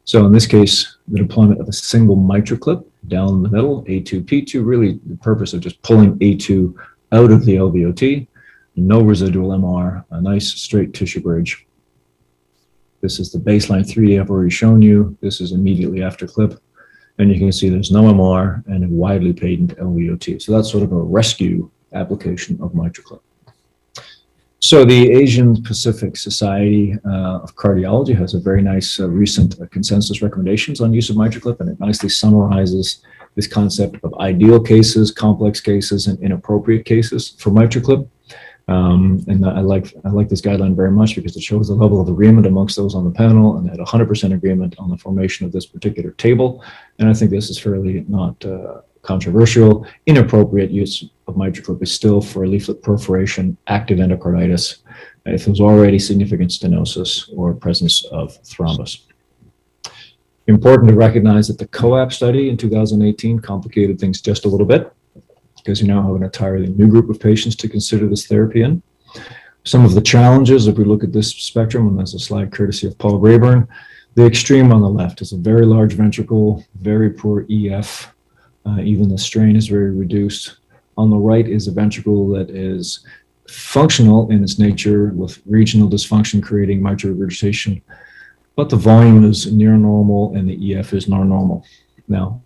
So in this case, the deployment of a single MitraClip down the middle, A2, P2, really the purpose of just pulling A2 out of the LVOT, no residual MR, a nice straight tissue bridge. This is the baseline 3D I've already shown you. This is immediately after clip. And you can see there's no MR and a widely patent LVOT. So that's sort of a rescue application of MitraClip. So the Asian Pacific Society of Cardiology has a very nice recent consensus recommendations on use of MitraClip, and it nicely summarizes this concept of ideal cases, complex cases, and inappropriate cases for MitraClip. And I like this guideline very much because it shows the level of agreement amongst those on the panel, and they had 100% agreement on the formation of this particular table. And I think this is fairly not controversial. Inappropriate use of MitraClip is still for leaflet perforation, active endocarditis, if there's already significant stenosis or presence of thrombus. Important to recognize that the COAP study in 2018 complicated things just a little bit, because you now have an entirely new group of patients to consider this therapy in. Some of the challenges, if we look at this spectrum, and there's a slide courtesy of Paul Rayburn, The extreme on the left is a very large ventricle, very poor EF. Even the strain is very reduced. On the right is a ventricle that is functional in its nature with regional dysfunction creating mitral regurgitation, but the volume is near normal and the EF is normal. Now,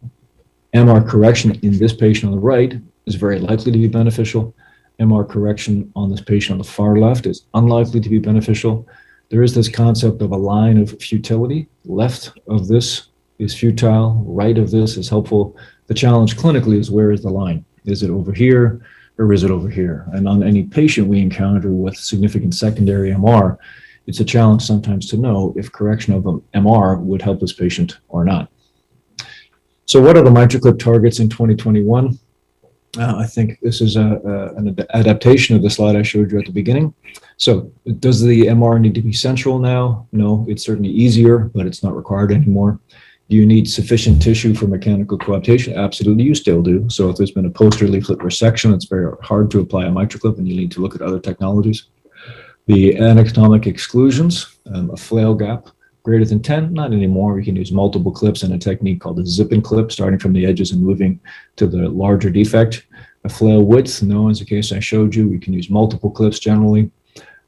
MR correction in this patient on the right is very likely to be beneficial. MR correction on this patient on the far left is unlikely to be beneficial. There is this concept of a line of futility. Left of this is futile, right of this is helpful. The challenge clinically is, where is the line? Is it over here or is it over here? And on any patient we encounter with significant secondary MR, it's a challenge sometimes to know if correction of an MR would help this patient or not. So what are the MitraClip targets in 2021? I think this is an adaptation of the slide I showed you at the beginning. So does the MR need to be central now? No, it's certainly easier, but it's not required anymore. Do you need sufficient tissue for mechanical coaptation? Absolutely, you still do. So if there's been a posterior leaflet resection, it's very hard to apply a MitraClip and you need to look at other technologies. The anatomic exclusions, a flail gap greater than 10, not anymore. We can use multiple clips in a technique called a zip and clip, starting from the edges and moving to the larger defect. A flail width, no, as the case I showed you, we can use multiple clips generally.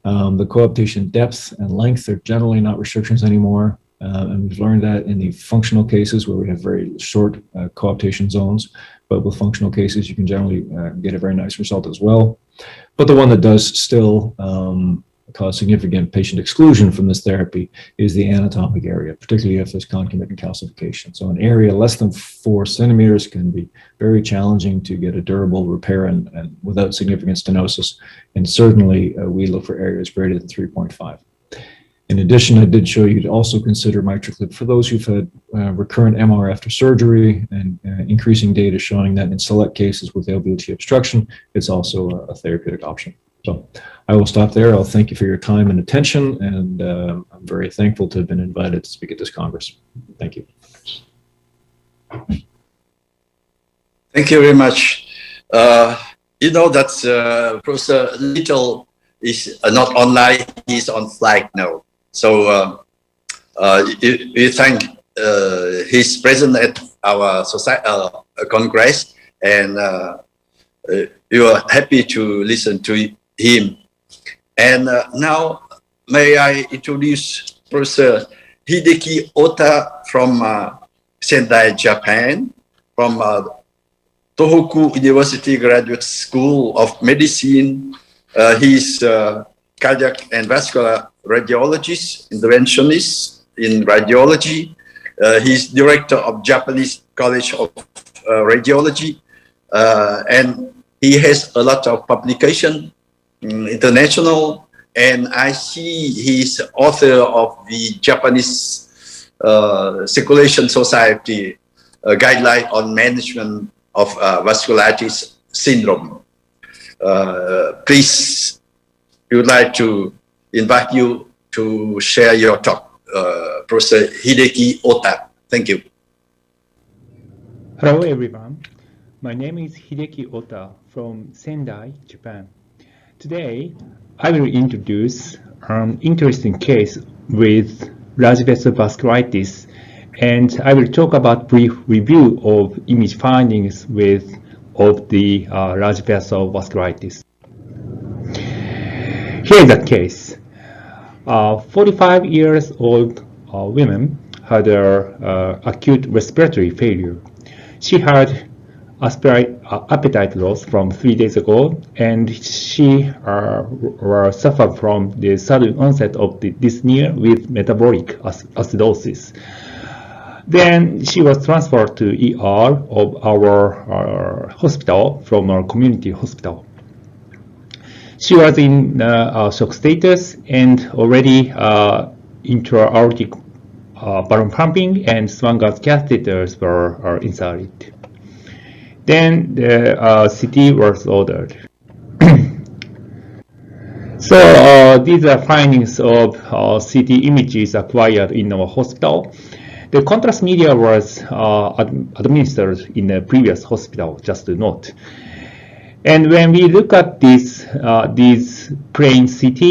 The coaptation depth and length are generally not restrictions anymore. And we've learned that in the functional cases where we have very short coaptation zones, but with functional cases, you can generally get a very nice result as well. But the one that does still cause significant patient exclusion from this therapy is the anatomic area, particularly if there's concomitant calcification. So an area less than 4 centimeters can be very challenging to get a durable repair and without significant stenosis. And certainly we look for areas greater than 3.5. In addition, I did show you to also consider MitraClip for those who've had recurrent MR after surgery, and increasing data showing that in select cases with LVOT obstruction, it's also a therapeutic option. So I will stop there. I'll thank you for your time and attention, and I'm very thankful to have been invited to speak at this Congress. Thank you. Thank you very much. You know that Professor Little is not online, he's on flight now. So we thank his presence at our society, Congress, and you are happy to listen to him. And now may I introduce Professor Hideki Ota from Sendai, Japan, from Tohoku University Graduate School of Medicine. He's cardiac and vascular radiologist, interventionist in radiology. He's director of Japanese College of Radiology, and he has a lot of publication, international, and I see he's author of the Japanese Circulation Society guideline on management of vasculitis syndrome. Please, we would like to invite you to share your talk, Professor Hideki Ota. Thank you. Hello, everyone. My name is Hideki Ota from Sendai, Japan. Today, I will introduce an interesting case with large vessel vasculitis, and I will talk about brief review of image findings of the large vessel vasculitis. Here is that case. 45 years old woman had acute respiratory failure. She had appetite loss from 3 days ago, and she suffered from the sudden onset of the dyspnea with metabolic acidosis. Then she was transferred to ER of our hospital from our community hospital. She was in shock status and already intra-aortic balloon pumping and Swan-Ganz catheters were inserted. Then the CT was ordered. So these are findings of CT images acquired in our hospital. The contrast media was administered in the previous hospital, just to note. And when we look at this these plain CT,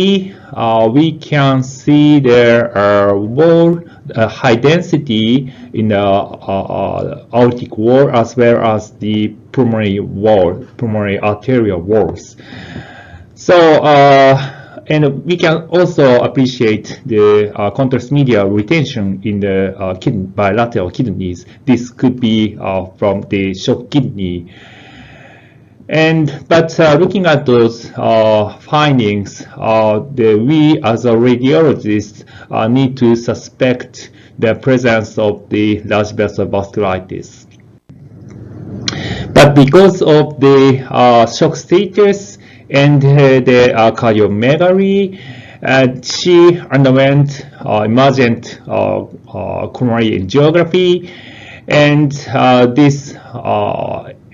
we can see there are more high density in the aortic wall as well as the pulmonary wall, pulmonary arterial walls. So, and we can also appreciate the contrast media retention in the bilateral kidneys. This could be from the shock kidney. But looking at those findings, we as a radiologist need to suspect the presence of the large vessel vasculitis. But because of the shock status and the cardiomegaly, she underwent emergent coronary angiography, and this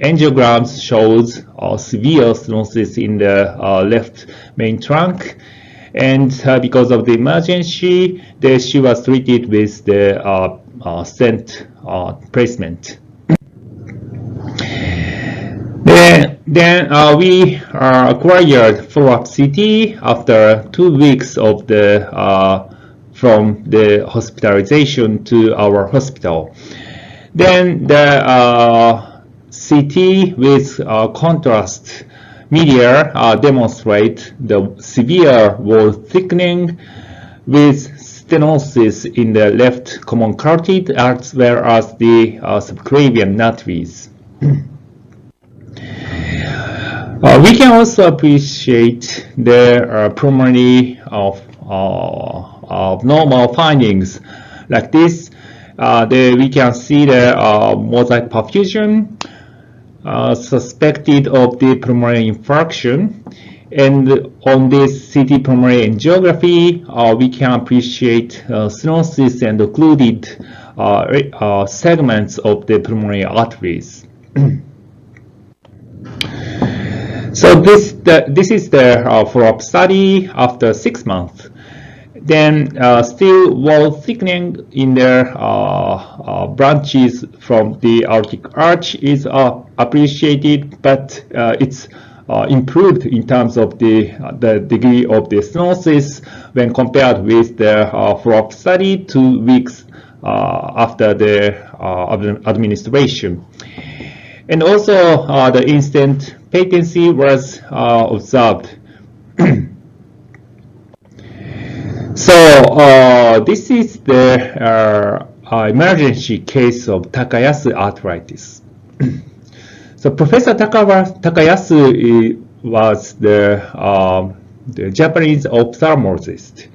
angiogram shows severe stenosis in the left main trunk. And because of the emergency, she was treated with the stent placement. Then we acquired follow-up CT after 2 weeks of the from the hospitalization to our hospital. Then the CT with contrast media demonstrate the severe wall thickening with stenosis in the left common carotid as well as the subclavian arteries. We can also appreciate the pulmonary of normal findings like this. We can see the mosaic perfusion suspected of the pulmonary infarction, and on this CT pulmonary angiography, we can appreciate stenosis and occluded segments of the pulmonary arteries. So this is the follow-up study after 6 months. Then still wall thickening in the branches from the aortic arch is appreciated, but it's improved in terms of the degree of the stenosis when compared with the follow-up study 2 weeks after the administration. And also the instant patency was observed. So this is the emergency case of Takayasu arthritis. So Professor Takayasu was the Japanese ophthalmologist.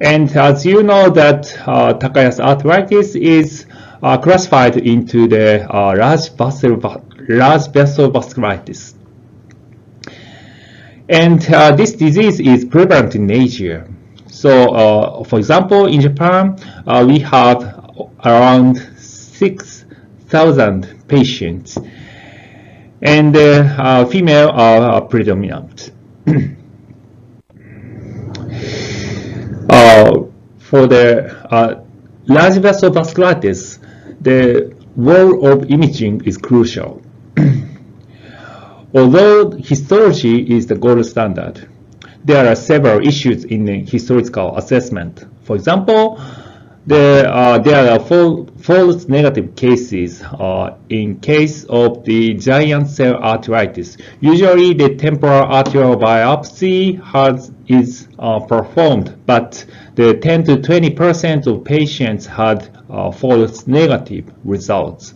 And as you know that Takayasu arthritis is classified into the large vessel vasculitis. And this disease is prevalent in Asia. So, for example, in Japan, we have around 6,000 patients, and female are predominant. For the large vessel vasculitis, the role of imaging is crucial. Although histology is the gold standard, there are several issues in the histological assessment. For example, there are false negative cases in case of the giant cell arteritis. Usually, the temporal arterial biopsy is performed, but the 10 to 20% of patients had false negative results.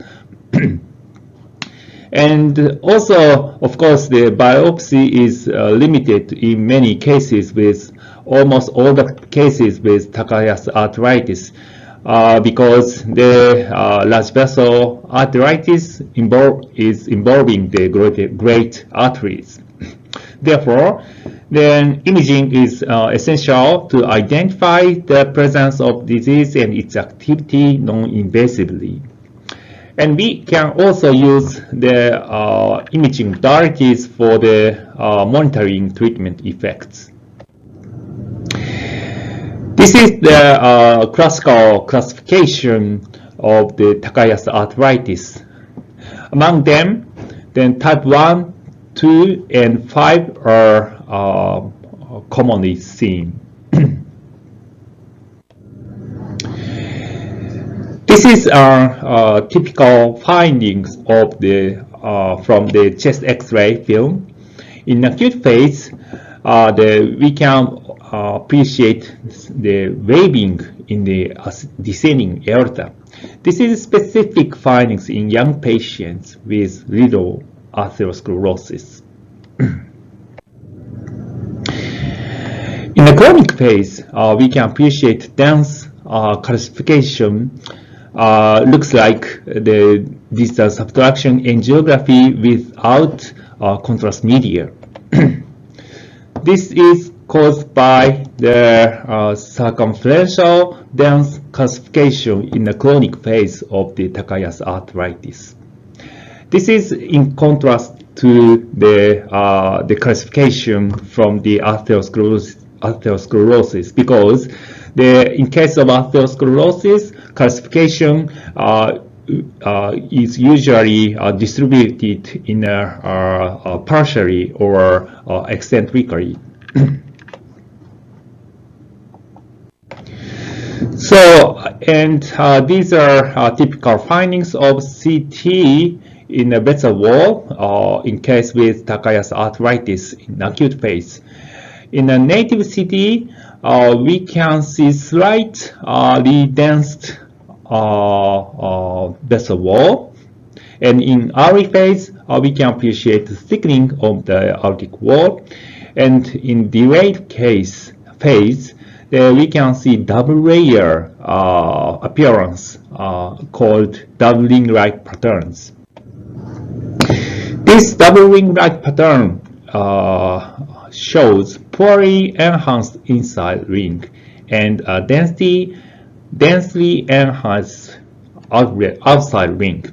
And also, of course, the biopsy is limited in many cases, with almost all the cases with Takayasu arthritis, because the large vessel arteritis is involving the great arteries. Therefore, then imaging is essential to identify the presence of disease and its activity non-invasively. And we can also use the imaging modalities for the monitoring treatment effects. This is the classical classification of the Takayasu arthritis. Among them, then type 1 2 and 5 are commonly seen. This is our typical findings of from the chest X-ray film. In acute phase, we can appreciate the waving in the descending aorta. This is specific findings in young patients with little atherosclerosis. In the chronic phase, we can appreciate dense calcification. Looks like the distal subtraction angiography without contrast media. This is caused by the circumferential dense calcification in the chronic phase of the Takayasu arthritis. This is in contrast to the calcification from the atherosclerosis, because in case of atherosclerosis, calcification is usually distributed in partially or eccentrically. So, and these are typical findings of CT in the vessel wall in case with Takayasu arthritis in acute phase. In a native CT, we can see slightly dense vessel wall, and in early phase, we can appreciate the thickening of the aortic wall, and in delayed phase, we can see double layer appearance called doubling like patterns. This doubling like pattern shows poorly enhanced inside ring and densely enhanced outside ring.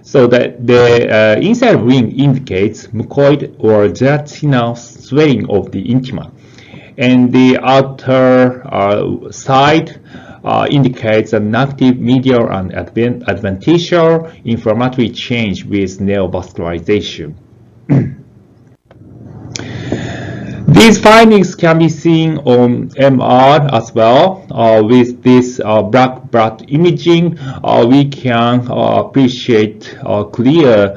So that the inside ring indicates mucoid or gelatinous swelling of the intima, and the outer side indicates an active medial and adventitial inflammatory change with neovascularization. These findings can be seen on MR as well. With this black blood imaging, we can appreciate clear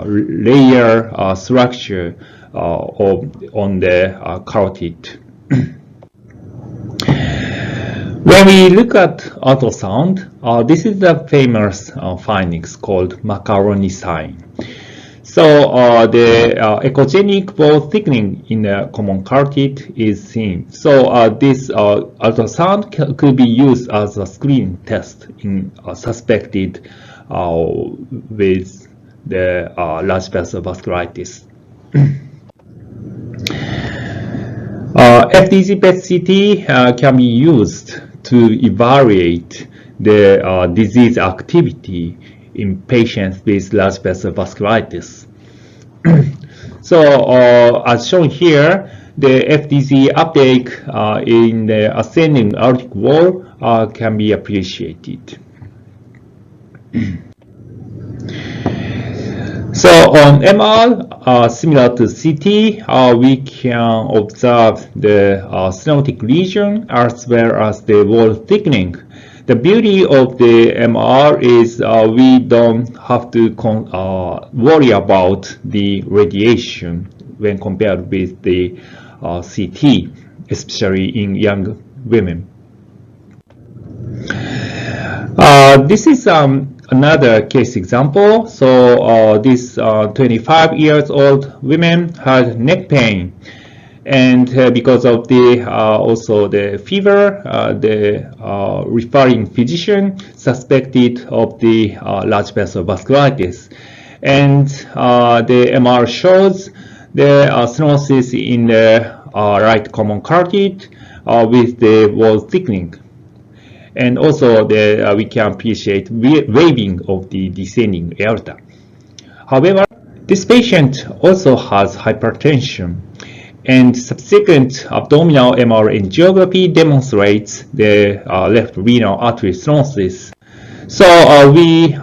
layer structure on the carotid. When we look at ultrasound, this is the famous findings called macaroni sign. So the echogenic wall thickening in the common carotid is seen. So this ultrasound could be used as a screening test in suspected with the large vessel vasculitis. FDG PET-CT can be used to evaluate the disease activity in patients with large vessel vasculitis. So, as shown here, the FDG uptake in the ascending aortic wall can be appreciated. So on MR, similar to CT, we can observe the stenotic lesion as well as the wall thickening. The beauty of the MR is we don't have to worry about the radiation when compared with the CT, especially in young women. This is another case example. So this 25 years old woman had neck pain, and because of the also the fever, the referring physician suspected of the large vessel vasculitis, and the MR shows the stenosis in the right common carotid with the wall thickening. And also we can appreciate waving of the descending aorta. However, this patient also has hypertension, and subsequent abdominal MR angiography demonstrates the left renal artery stenosis. So we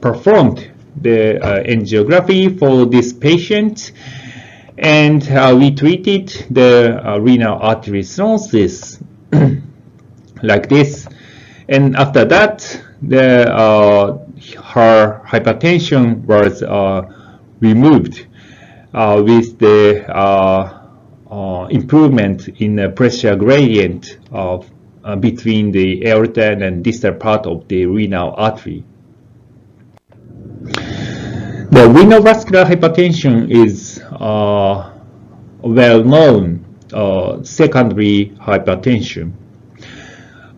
performed the angiography for this patient, and we treated the renal artery stenosis like this. And after that, her hypertension was removed with the improvement in the pressure gradient of between the aorta and distal part of the renal artery. The renal vascular hypertension is well-known secondary hypertension.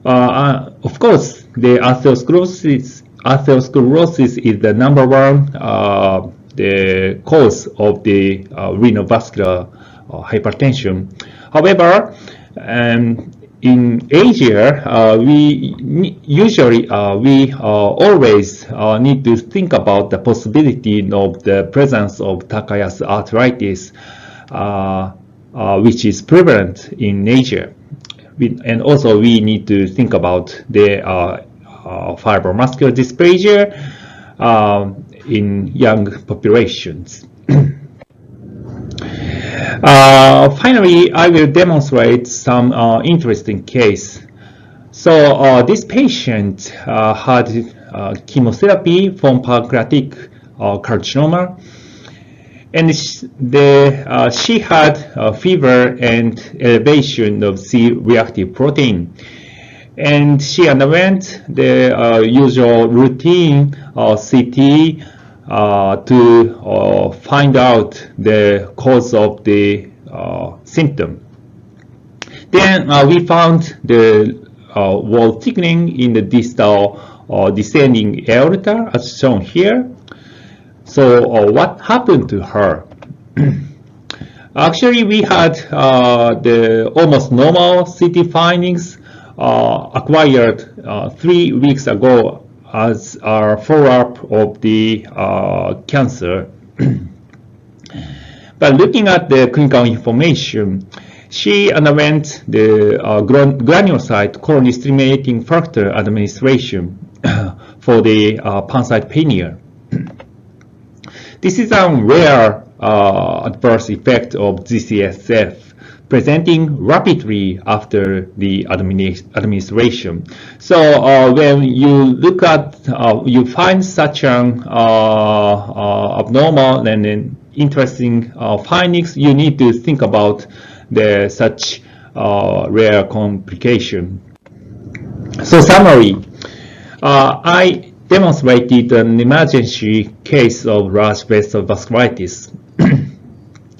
Of course, the atherosclerosis is the number one the cause of the renal vascular hypertension. However, in Asia, we always need to think about the possibility of the presence of Takayasu arthritis, which is prevalent in Asia. And also we need to think about the fibromuscular dysplasia in young populations. Finally, I will demonstrate some interesting case. So this patient had chemotherapy from pancreatic carcinoma, and she had fever and elevation of C-reactive protein. And she underwent the usual routine CT to find out the cause of the symptom. Then we found the wall thickening in the distal descending aorta, as shown here. So what happened to her? Actually, we had the almost normal CT findings acquired 3 weeks ago as a follow-up of the cancer. But looking at the clinical information, she underwent the granulocyte colony-stimulating factor administration for the pancytopenia. This is a rare adverse effect of GCSF, presenting rapidly after the administration. So when you look at, you find such an abnormal and interesting findings, you need to think about the such rare complication. So summary, I demonstrated an emergency case of large vessel vasculitis.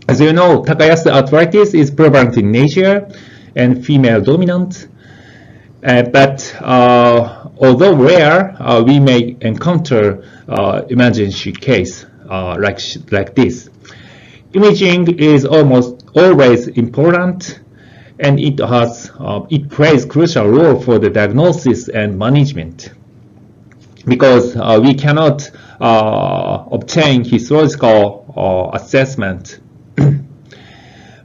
As you know, Takayasu arthritis is prevalent in Asia and female dominant. But although rare, we may encounter emergency case like this. Imaging is almost always important, and it plays crucial role for the diagnosis and management, because we cannot obtain histological assessment.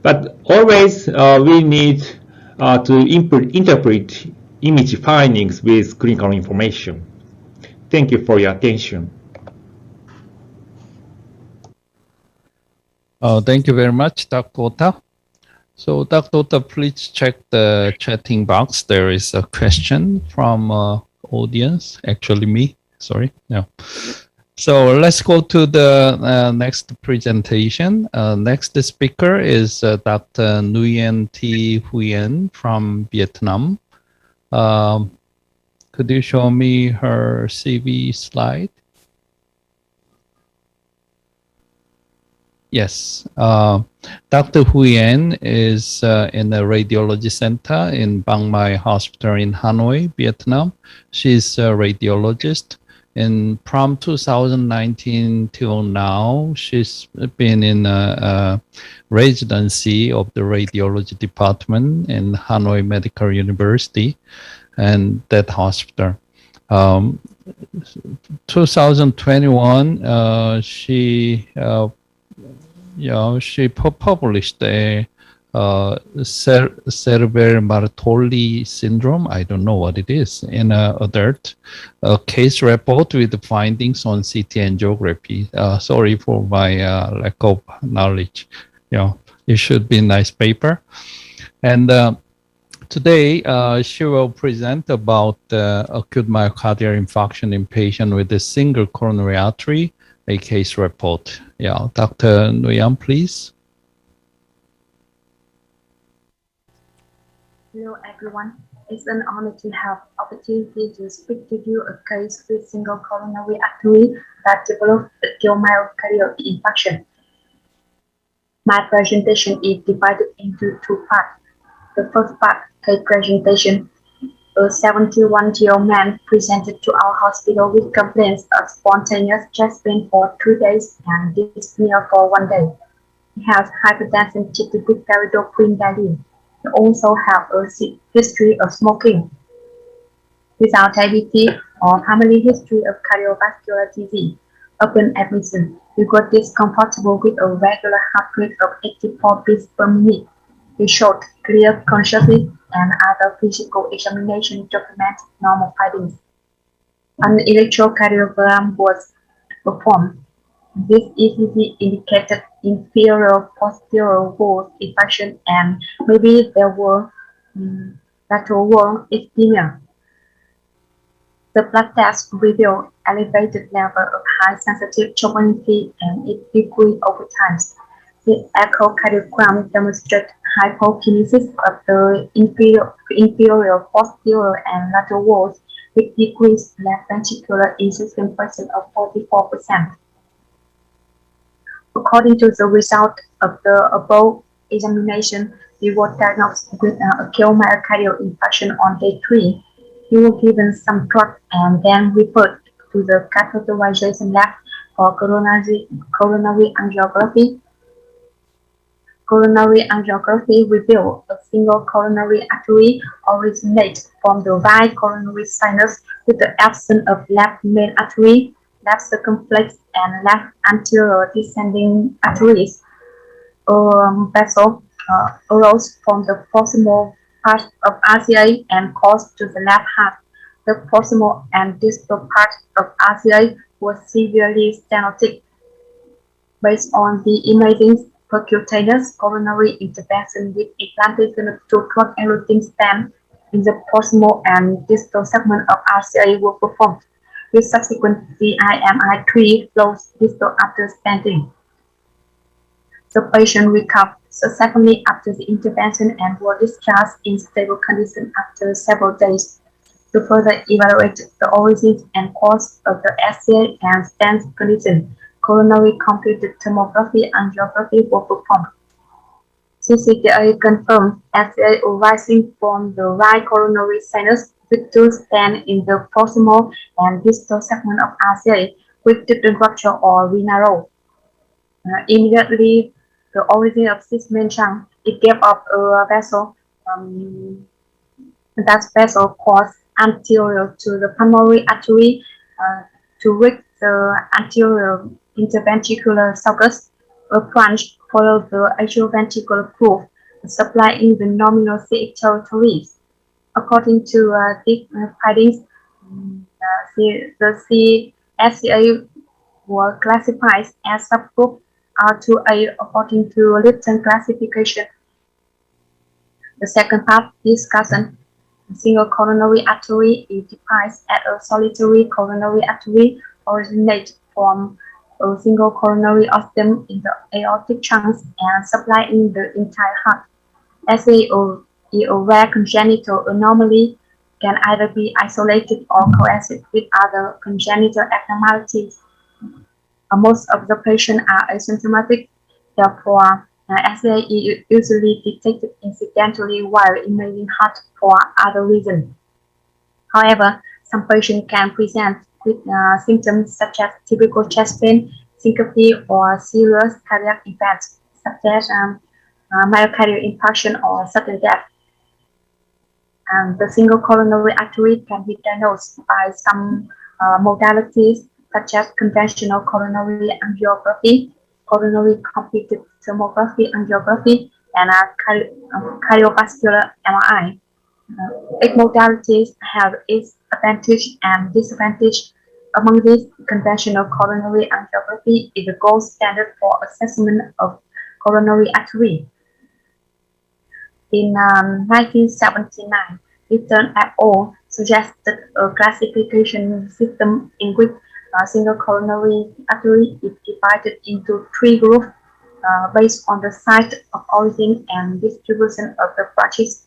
But always we need to interpret image findings with clinical information. Thank you for your attention. Thank you very much, Dr. Ota. So, Dr. Ota, please check the chatting box. There is a question from audience, actually me, sorry. No. So let's go to the next presentation. Next speaker is Dr. Nguyen Thi Huyen from Vietnam. Could you show me her CV slide? Yes. Dr. Huyen is in the radiology center in Bang Mai Hospital in Hanoi, Vietnam. She's a radiologist. And from 2019 till now, she's been in a residency of the radiology department in Hanoi Medical University and that hospital. 2021, she published a Cerebral-Bartholdi syndrome. I don't know what it is. In adult, a case report with the findings on CT angiography. Sorry for my lack of knowledge. It should be a nice paper. And today, she will present about acute myocardial infarction in patient with a single coronary artery, a case report. Dr. Nguyen, please. Hello everyone. It's an honor to have opportunity to speak to you a case with single coronary artery that developed acute myocardial infarction. My presentation is divided into two parts. The first part, case presentation. A 71-year-old man presented to our hospital with complaints of spontaneous chest pain for 2 days and dyspnea for 1 day. He has hypertension treated with peridocrine dilatation. He also have a history of smoking. Without diabetes or family history of cardiovascular disease, upon admission, he got discomfortable with a regular heart rate of 84 beats per minute. He showed clear consciousness and other physical examination document normal findings. An electrocardiogram was performed. This ECG indicated inferior posterior wall infarction and maybe there were lateral wall ischemia. The blood test revealed elevated level of high sensitive troponin and it decreased over time. The echocardiogram demonstrated hypokinesis of the inferior posterior and lateral walls with decreased left ventricular insuffisance fraction of 44%. According to the result of the above examination, he was diagnosed with an acute myocardial infarction on day 3. He was given some drug and then referred to the catheterization lab for coronary angiography. Coronary angiography revealed a single coronary artery originates from the right coronary sinus with the absence of left main artery, left circumflex, and left anterior descending arteries. Vessel arose from the proximal part of RCA and caused to the left heart. The proximal and distal part of RCA was severely stenotic. Based on the imaging, percutaneous coronary intervention with implantation of two drug-eluting stents in the proximal and distal segment of RCA were performed, with subsequent CIMI3 flows distal after stenting. The patient recovered successfully after the intervention and was discharged in stable condition after several days. To further evaluate the origins and cause of the SCA and stent condition, coronary computed tomography angiography were performed. CCTA confirmed SCA arising from the right coronary sinus with two stents in the proximal and distal segment of RCA with different rupture or renarrow. Immediately, the origin of this mentioned, it gave up a vessel. That vessel crossed anterior to the pulmonary artery to reach the anterior interventricular sulcus. A branch followed the atrioventricular groove, supplying the nominal CX territories. According to these findings, the CSCA were classified as subgroup R2A according to Lipton classification. The second part discussion. Single coronary artery is defined as a solitary coronary artery originates from a single coronary ostium in the aortic trunks and supplying the entire heart. SAO is a rare congenital anomaly, can either be isolated or coexist with other congenital abnormalities. Most of the patients are asymptomatic, therefore SCA is usually detected incidentally while imaging heart for other reasons. However, some patients can present with symptoms such as typical chest pain, syncope, or serious cardiac events such as myocardial infarction or sudden death. The single coronary artery can be diagnosed by some modalities such as conventional coronary angiography, coronary computed tomography angiography, and cardiovascular MRI. Each modalities have its advantage and disadvantage. Among these, conventional coronary angiography is the gold standard for assessment of coronary artery. In 1979, Litton et al. Suggested a classification system in which a single coronary artery is divided into three groups based on the site of origin and distribution of the branches.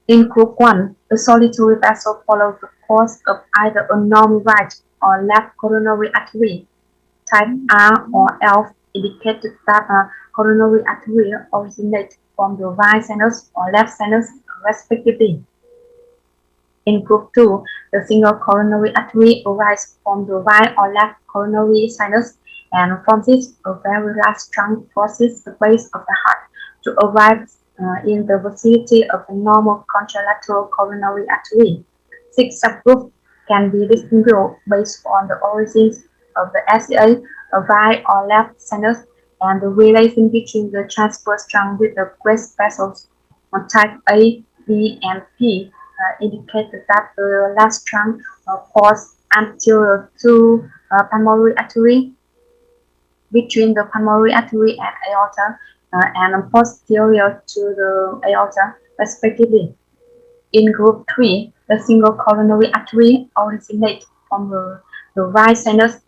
In Group 1, the solitary vessel follows the course of either a normal right or left coronary artery. Type R or L indicated that a coronary artery originates from the right sinus or left sinus, respectively. In Group 2, the single coronary artery arises from the right or left coronary sinus, and from this, a very large trunk crosses the base of the heart to arrive in the vicinity of the normal contralateral coronary artery. 6 subgroups can be distinguished based on the origins of the SCA, a right or left sinus, and the relation between the transverse trunk with the grace vessels. On type A, B, and P indicated that the last trunk falls anterior to pulmonary artery, between the pulmonary artery and aorta, and posterior to the aorta, respectively. In Group 3, the single coronary artery originates from the right sinus,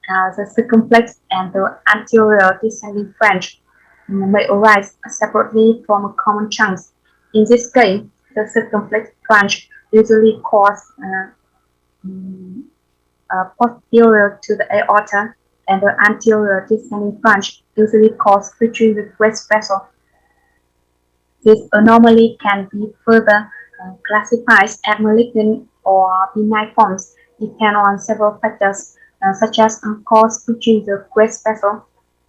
the circumflex, and the anterior descending branch may arise separately from common chunks. In this case, the circumflex branch usually calls posterior to the aorta, and the anterior descending branch usually calls between the grace vessel. This anomaly can be further classified as malignant or benign forms, depending on several factors, such as cause between the grace vessel,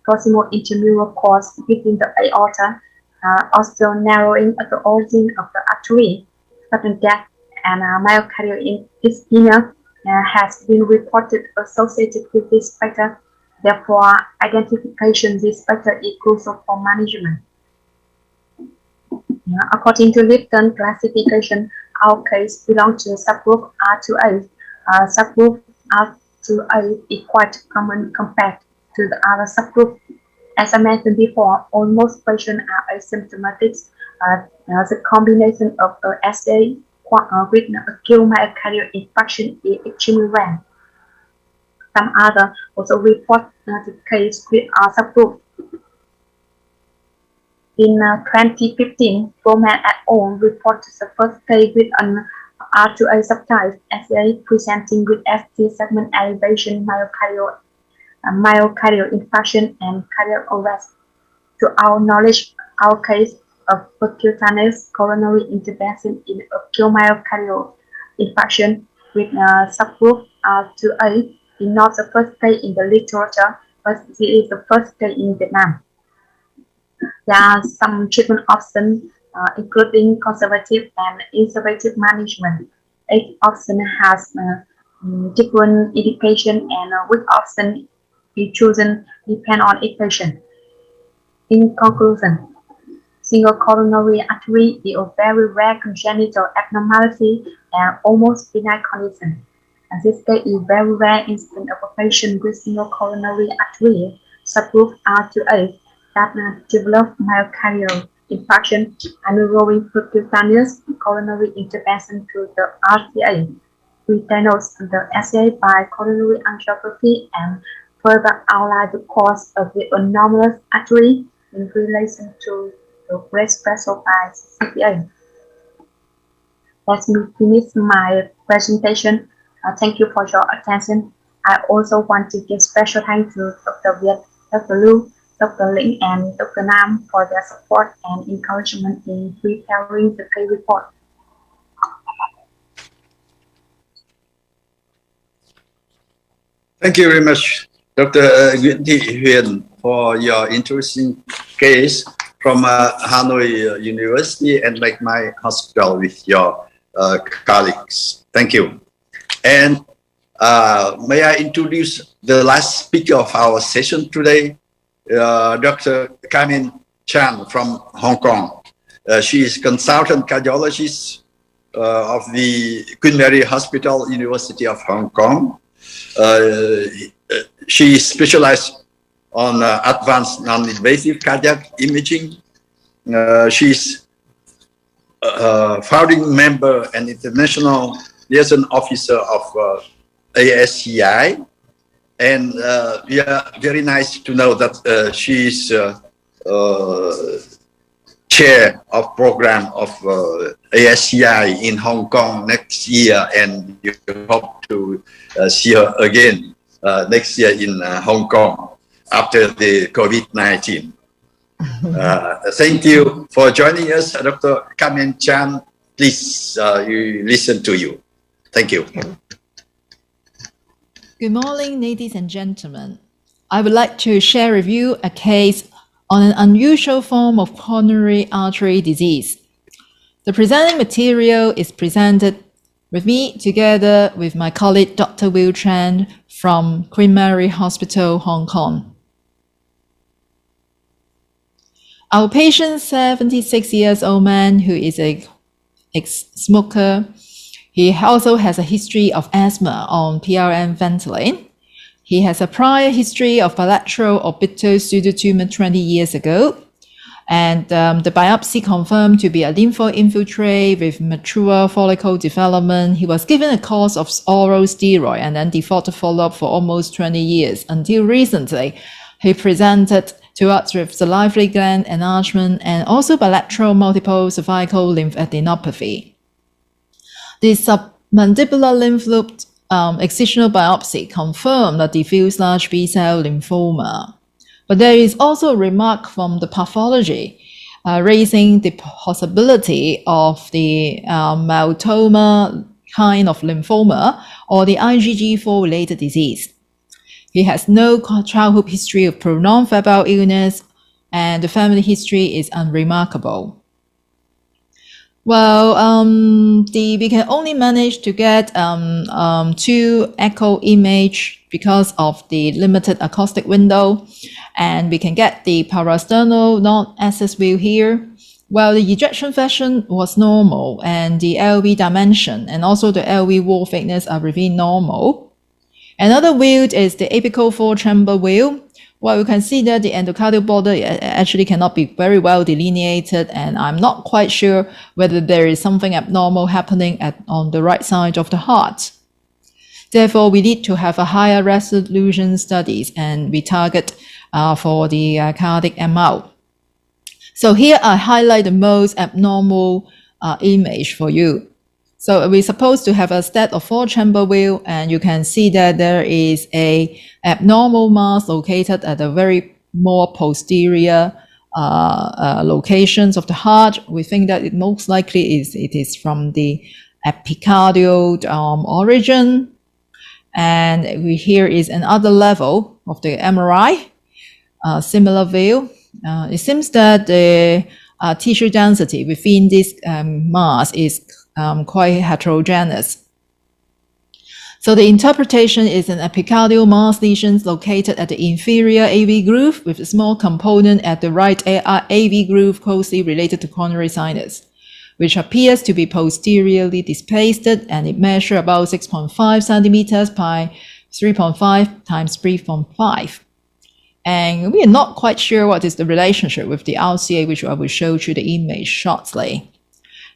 proximal intramural cause within the aorta, also narrowing of the origin of the artery, sudden death, and myocardial ischemia has been reported associated with this factor. Therefore, identification of this factor is crucial for management. According to Lipton classification, our case belongs to the subgroup R2A. Subgroup R2A is quite common compared to the other subgroup. As I mentioned before, almost patients are asymptomatic. The combination of SA with acute myocardial infarction is extremely rare. Some other also report the case with our subgroup. In 2015, Bowman et al. Reported the first case with an R2A subtype SA presenting with ST segment elevation, myocardial infarction, and cardiac arrest. To our knowledge, our case of percutaneous coronary intervention in acute myocardial infarction with subgroup R2A is not the first case in the literature, but it is the first case in Vietnam. There are some treatment options, including conservative and conservative management. Each option has different indication, and which option is chosen depends on each patient. In conclusion, single coronary artery is a very rare congenital abnormality and almost benign condition. And this case is very rare instance of a patient with single coronary artery subgroup R2A that developed myocardial infarction undergoing percutaneous coronary intervention to the RCA. We diagnose the SA by coronary angiography and further outline the cause of the anomalous artery in relation to the grace vessel by CPA. Let me finish my presentation. Thank you for your attention. I also want to give special thanks to Dr. Viet, Dr. Lu, Dr. Ling, and Dr. Nam for their support and encouragement in preparing the case report. Thank you very much, Dr. Nguyễn Thị Huyền, for your interesting case from Hanoi University and Lake Mai Hospital with your colleagues. Thank you. And may I introduce the last speaker of our session today, Dr. Carmen Chan from Hong Kong. She is consultant cardiologist of the Queen Mary Hospital, University of Hong Kong. She is specialized on advanced non-invasive cardiac imaging. She's founding member and international liaison officer of ASCI, and we are very nice to know that she is chair of program of ASCI in Hong Kong next year, and we hope to see her again next year in Hong Kong after the COVID-19. Thank you for joining us, Dr. Kamen Chan. Please, you listen to you. Thank you. Good morning, ladies and gentlemen. I would like to share with you a case on an unusual form of coronary artery disease. The presenting material is presented with me together with my colleague Dr. Will Chan from Queen Mary Hospital, Hong Kong. Our patient, 76 years old man who is a ex-smoker. He also has a history of asthma on PRN Ventolin. He has a prior history of bilateral orbital pseudotumor 20 years ago. And the biopsy confirmed to be a lymphoinfiltrate with mature follicle development. He was given a course of oral steroid and then defaulted follow-up for almost 20 years. Until recently, he presented to us with salivary gland enlargement and also bilateral multiple cervical lymphadenopathy. The submandibular lymph loop excisional biopsy confirmed a diffuse large B-cell lymphoma. But there is also a remark from the pathology raising the possibility of the myeloma kind of lymphoma or the IgG4 related disease. He has no childhood history of prolonged febrile illness, and the family history is unremarkable. Well, we can only manage to get 2 echo image because of the limited acoustic window, and we can get the parasternal non-access view here. Well, the ejection fraction was normal, and the LV dimension and also the LV wall thickness are within normal. Another view is the apical 4-chamber view. Well, you can see that the endocardial border actually cannot be very well delineated, and I'm not quite sure whether there is something abnormal happening on the right side of the heart. Therefore, we need to have a higher resolution studies, and we target for the cardiac MR. So here I highlight the most abnormal image for you. So we're supposed to have a set of 4-chamber view, and you can see that there is a abnormal mass located at the very more posterior locations of the heart. We think that it most likely it is from the epicardial origin. And here is another level of the MRI, similar view. It seems that the tissue density within this mass is quite heterogeneous. So the interpretation is an epicardial mass lesions located at the inferior AV groove with a small component at the right AV groove closely related to coronary sinus, which appears to be posteriorly displaced, and it measures about 6.5 centimeters by 3.5 times 3.5. And we are not quite sure what is the relationship with the RCA, which I will show you the image shortly.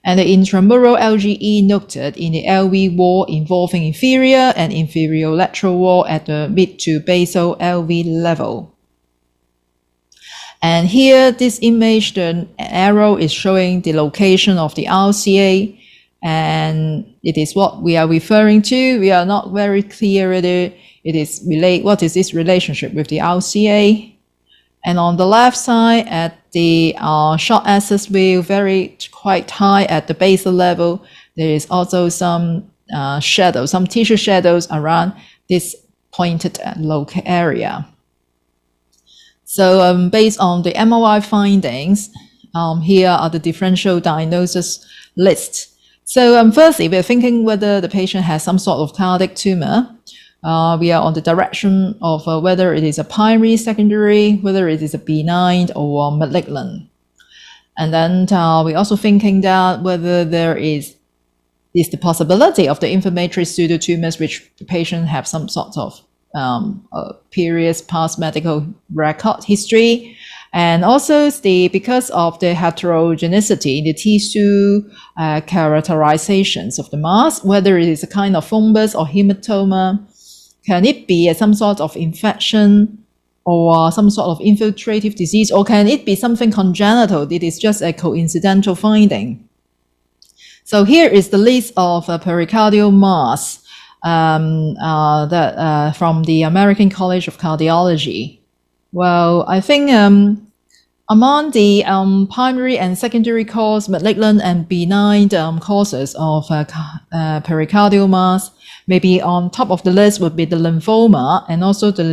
And the intramural LGE noted in the LV wall involving inferior and inferior lateral wall at the mid to basal LV level. And here, this image, the arrow is showing the location of the RCA, and it is what we are referring to. We are not very clear whether it is what is this relationship with the RCA. And on the left side, at the short axis view, quite high at the basal level, there is also some shadows, some tissue shadows around this pointed area. So based on the MRI findings, here are the differential diagnosis lists. So firstly, we're thinking whether the patient has some sort of cardiac tumor. We are on the direction of whether it is a primary, secondary, whether it is a benign or malignant. And then we're also thinking that whether there is the possibility of the inflammatory pseudotumors which the patient have some sort of previous past medical record history. And also because of the heterogeneity, the tissue characterizations of the mass, whether it is a kind of thrombus or hematoma, can it be some sort of infection or some sort of infiltrative disease, or can it be something congenital? It is just a coincidental finding. So here is the list of pericardial mass from the American College of Cardiology. Well, I think among the primary and secondary cause, malignant and benign causes of pericardial mass, maybe on top of the list would be the lymphoma and also the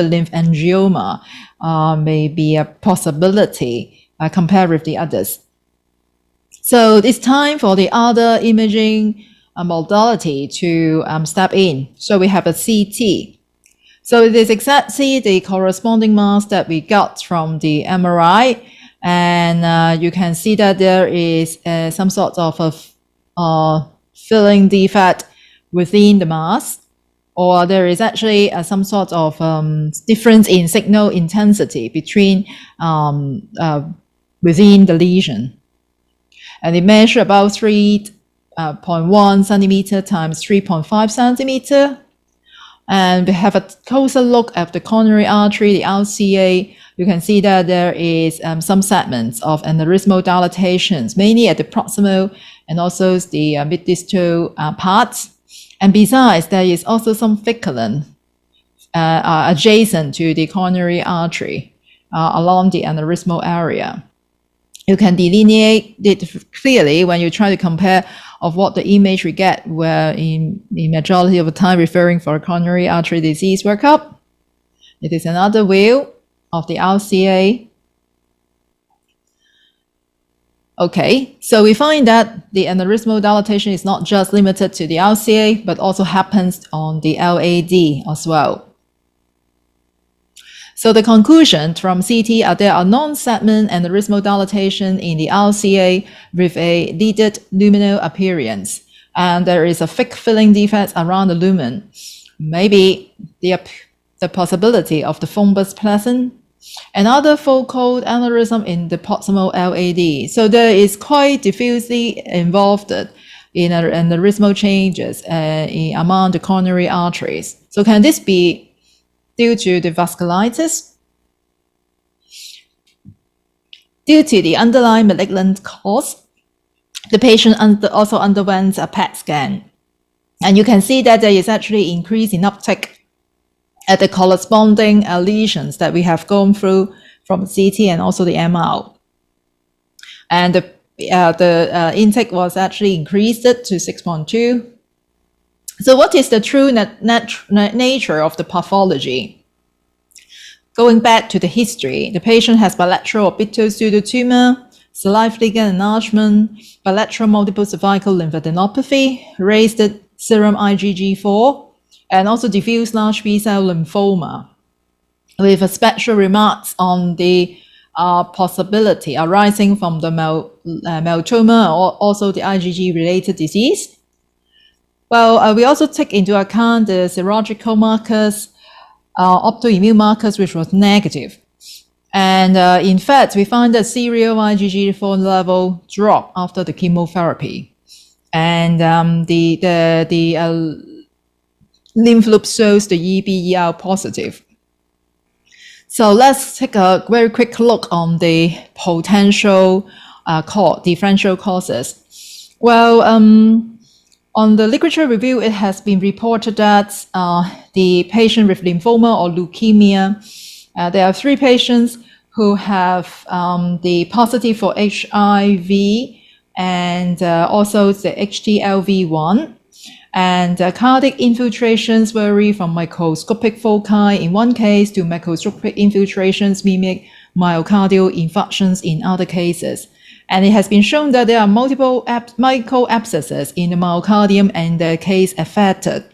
lymphangioma may be a possibility compared with the others. So it's time for the other imaging modality to step in. So we have a CT. So it is exactly the corresponding mass that we got from the MRI. And you can see that there is some sort of a filling defect within the mass, or there is actually some sort of difference in signal intensity between within the lesion. And it measures about 3.1 centimeter times 3.5 centimeter. And we have a closer look at the coronary artery, the RCA. You can see that there is some segments of aneurysmal dilatations, mainly at the proximal and also the mid-distal parts. And besides, there is also some ficulum adjacent to the coronary artery along the aneurysmal area. You can delineate it clearly when you try to compare of what the image we get, where in majority of the time referring for a coronary artery disease workup. It is another view of the RCA. Okay, so we find that the aneurysmal dilatation is not just limited to the RCA, but also happens on the LAD as well. So the conclusion from CT are there are non-segment aneurysmal dilatation in the RCA with a leaded luminal appearance. And there is a thick filling defect around the lumen. Maybe the possibility of the thrombus pleasant. Another focal aneurysm in the proximal LAD. So there is quite diffusely involved in aneurysmal changes among the coronary arteries. So can this be due to the vasculitis? Due to the underlying malignant cause, the patient also underwent a PET scan. And you can see that there is actually increase in uptake at the corresponding lesions that we have gone through from CT and also the MR. And the intake was actually increased to 6.2. So what is the true nature of the pathology? Going back to the history, the patient has bilateral orbital pseudotumor, salivary ligand enlargement, bilateral multiple cervical lymphadenopathy, raised serum IgG4, and also diffuse large B-cell lymphoma, with a special remarks on the possibility arising from the melanoma or also the IgG-related disease. Well, we also take into account the serological markers, autoimmune markers, which was negative. And in fact, we find that serial IgG4 level drop after the chemotherapy. And the lymph loop shows the EBER positive. So let's take a very quick look on the potential differential causes. Well, on the literature review, it has been reported that the patient with lymphoma or leukemia, there are 3 patients who have the positive for HIV and also the HTLV1. And cardiac infiltrations vary from microscopic foci in one case to macroscopic infiltrations mimic myocardial infarctions in other cases. And it has been shown that there are multiple microabscesses in the myocardium and the case affected.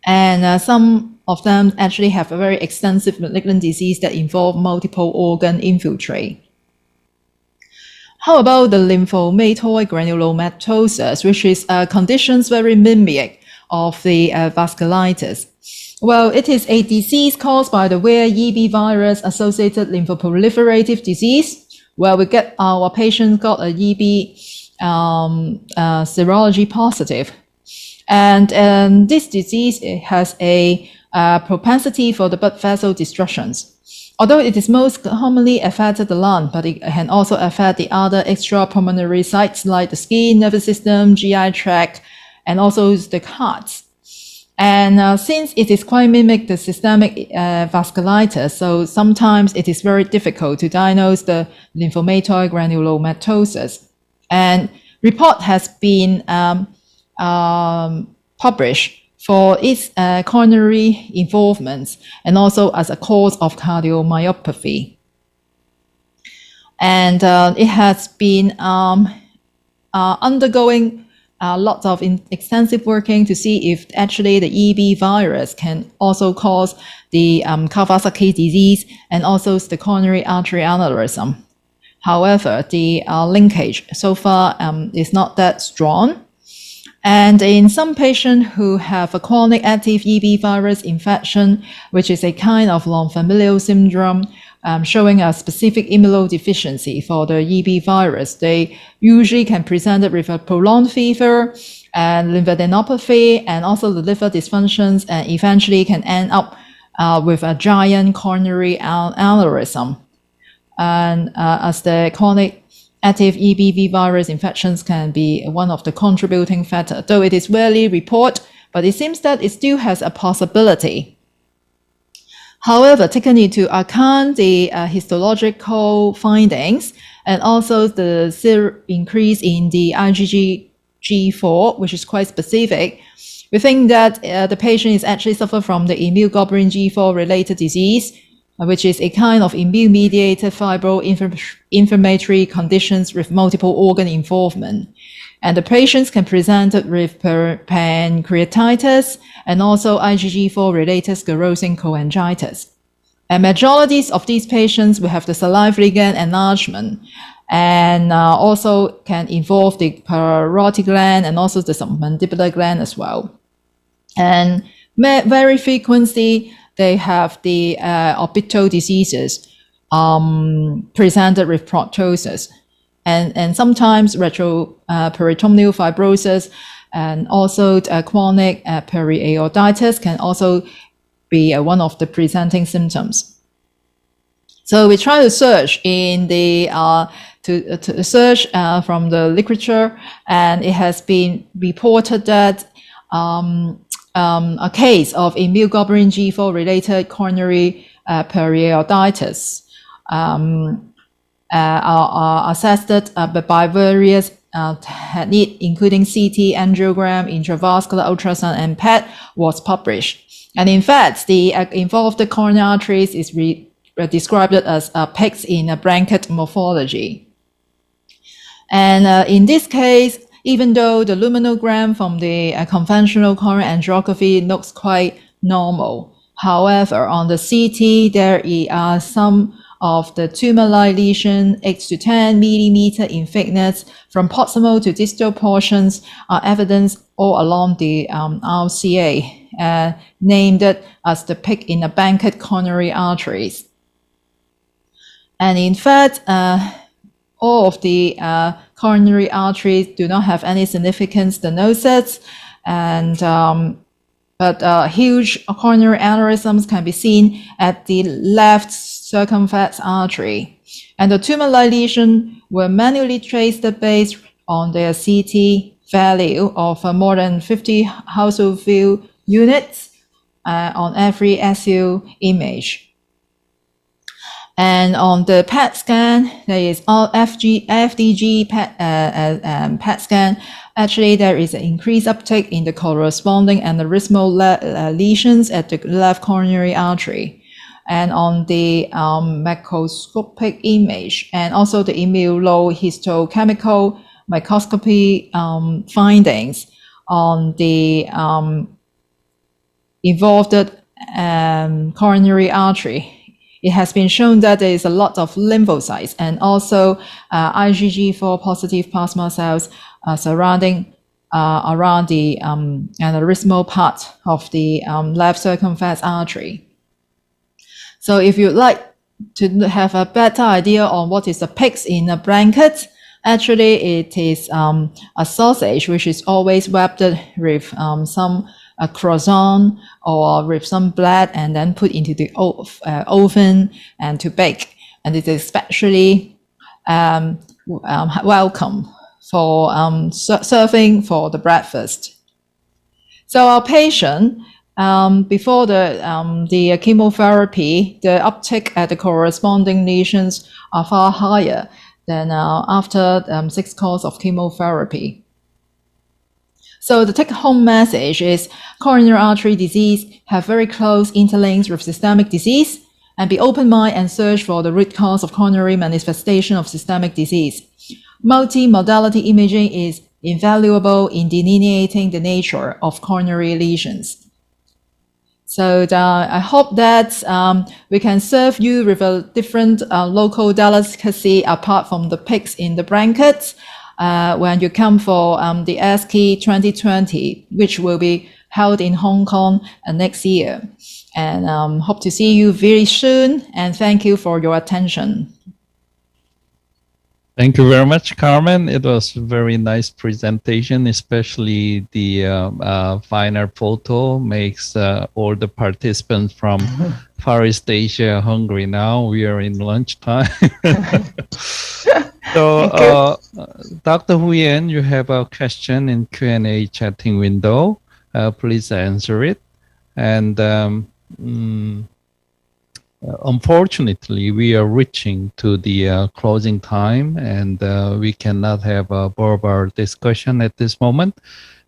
And some of them actually have a very extensive malignant disease that involve multiple organ infiltrate. How about the lymphomatoid granulomatosis, which is conditions very mimic of the vasculitis? Well, it is a disease caused by the rare EB virus-associated lymphoproliferative disease, where our patient got a EB serology positive. And this disease has a propensity for the blood vessel destructions. Although it is most commonly affected the lung, but it can also affect the other extrapulmonary sites like the skin, nervous system, GI tract, and also the heart. And since it is quite mimic the systemic vasculitis, so sometimes it is very difficult to diagnose the lymphomatoid granulomatosis. And report has been published for its coronary involvements and also as a cause of cardiomyopathy. And it has been undergoing lots of extensive working to see if actually the EB virus can also cause the Kawasaki disease and also the coronary artery aneurysm. However, the linkage so far is not that strong. And in some patients who have a chronic active EB virus infection, which is a kind of long familial syndrome, showing a specific immunodeficiency for the EB virus, they usually can present it with a prolonged fever and lymphadenopathy and also the liver dysfunctions, and eventually can end up with a giant coronary aneurysm. And as the chronic active EBV virus infections can be one of the contributing factors, though it is rarely reported, but it seems that it still has a possibility. However, taken into account the histological findings and also the increase in the IgG4, which is quite specific, we think that the patient is actually suffer from the immunoglobulin G4 related disease, which is a kind of immune-mediated fibroinflammatory conditions with multiple organ involvement. And the patients can present with pancreatitis and also IgG4-related sclerosing cholangitis. And majorities of these patients will have the salivary gland enlargement and also can involve the parotid gland and also the submandibular gland as well. And very frequently, they have the orbital diseases presented with proptosis. And sometimes retroperitoneal fibrosis and also chronic periaortitis can also be one of the presenting symptoms. So we try to search in the to search from the literature, and it has been reported that a case of immunoglobulin G4 related coronary periaortitis are assessed by various techniques, including CT, angiogram, intravascular ultrasound, and PET, was published. And in fact, the involved coronary arteries is described as peaks in a blanket morphology. And in this case, even though the luminogram from the conventional coronary angiography looks quite normal, however, on the CT, there are some of the tumor-like lesion, 8 to 10 millimeter in thickness, from proximal to distal portions are evident all along the RCA, named as the peak in the Bankert coronary arteries. And in fact, all of the coronary arteries do not have any significant stenosis, and but huge coronary aneurysms can be seen at the left circumflex artery. And the tumor-like lesion were manually traced based on their CT value of more than 50 household view units on every SU image. And on the PET scan, there is FDG PET scan. Actually, there is an increased uptake in the corresponding aneurysmal lesions at the left coronary artery. And on the macroscopic image, and also the immunohistochemical microscopy findings on the involved coronary artery. It has been shown that there is a lot of lymphocytes and also IgG4 positive plasma cells surrounding around the aneurysmal part of the left circumflex artery. So if you'd like to have a better idea on what is the pigs in a blanket, actually it is a sausage which is always wrapped with some croissant or with some bread and then put into the oven and to bake. And it is especially welcome for serving for the breakfast. So our patient, before the chemotherapy, the uptake at the corresponding lesions are far higher than after 6 courses of chemotherapy. So the take-home message is coronary artery disease have very close interlinks with systemic disease, and be open-minded and search for the root cause of coronary manifestation of systemic disease. Multi-modality imaging is invaluable in delineating the nature of coronary lesions. So I hope that we can serve you with a different local delicacy apart from the pigs in the blankets when you come for the Asci 2020, which will be held in Hong Kong next year. And hope to see you very soon. And thank you for your attention. Thank you very much, Carmen. It was a very nice presentation, especially the final photo makes all the participants from Far East Asia hungry now. We are in lunchtime. So, Dr. Huyen, you have a question in Q&A chatting window. Please answer it. And unfortunately, we are reaching to the closing time, and we cannot have a verbal discussion at this moment.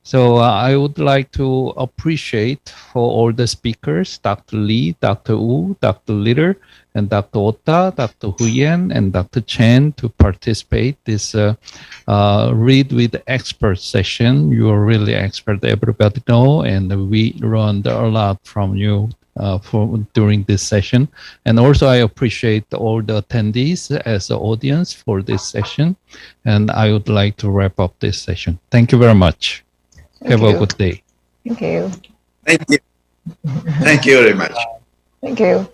So I would like to appreciate for all the speakers, Dr. Lee, Dr. Wu, Dr. Litter, and Dr. Otta, Dr. Huyen, and Dr. Chen to participate this Read with Expert session. You are really expert, everybody know, and we learned a lot from you during this session. And also I appreciate all the attendees as the audience for this session. And I would like to wrap up this session. Thank you very much. Have a good day. Thank you. Thank you. Thank you very much. Thank you.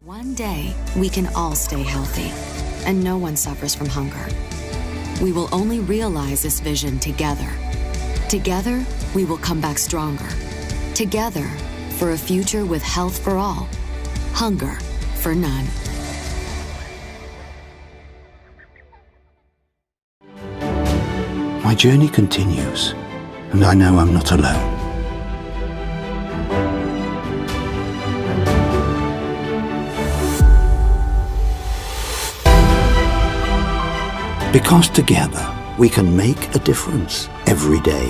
One day, we can all stay healthy, and no one suffers from hunger. We will only realize this vision together. Together, we will come back stronger. Together, for a future with health for all, hunger for none. My journey continues, and I know I'm not alone. Because together, we can make a difference every day.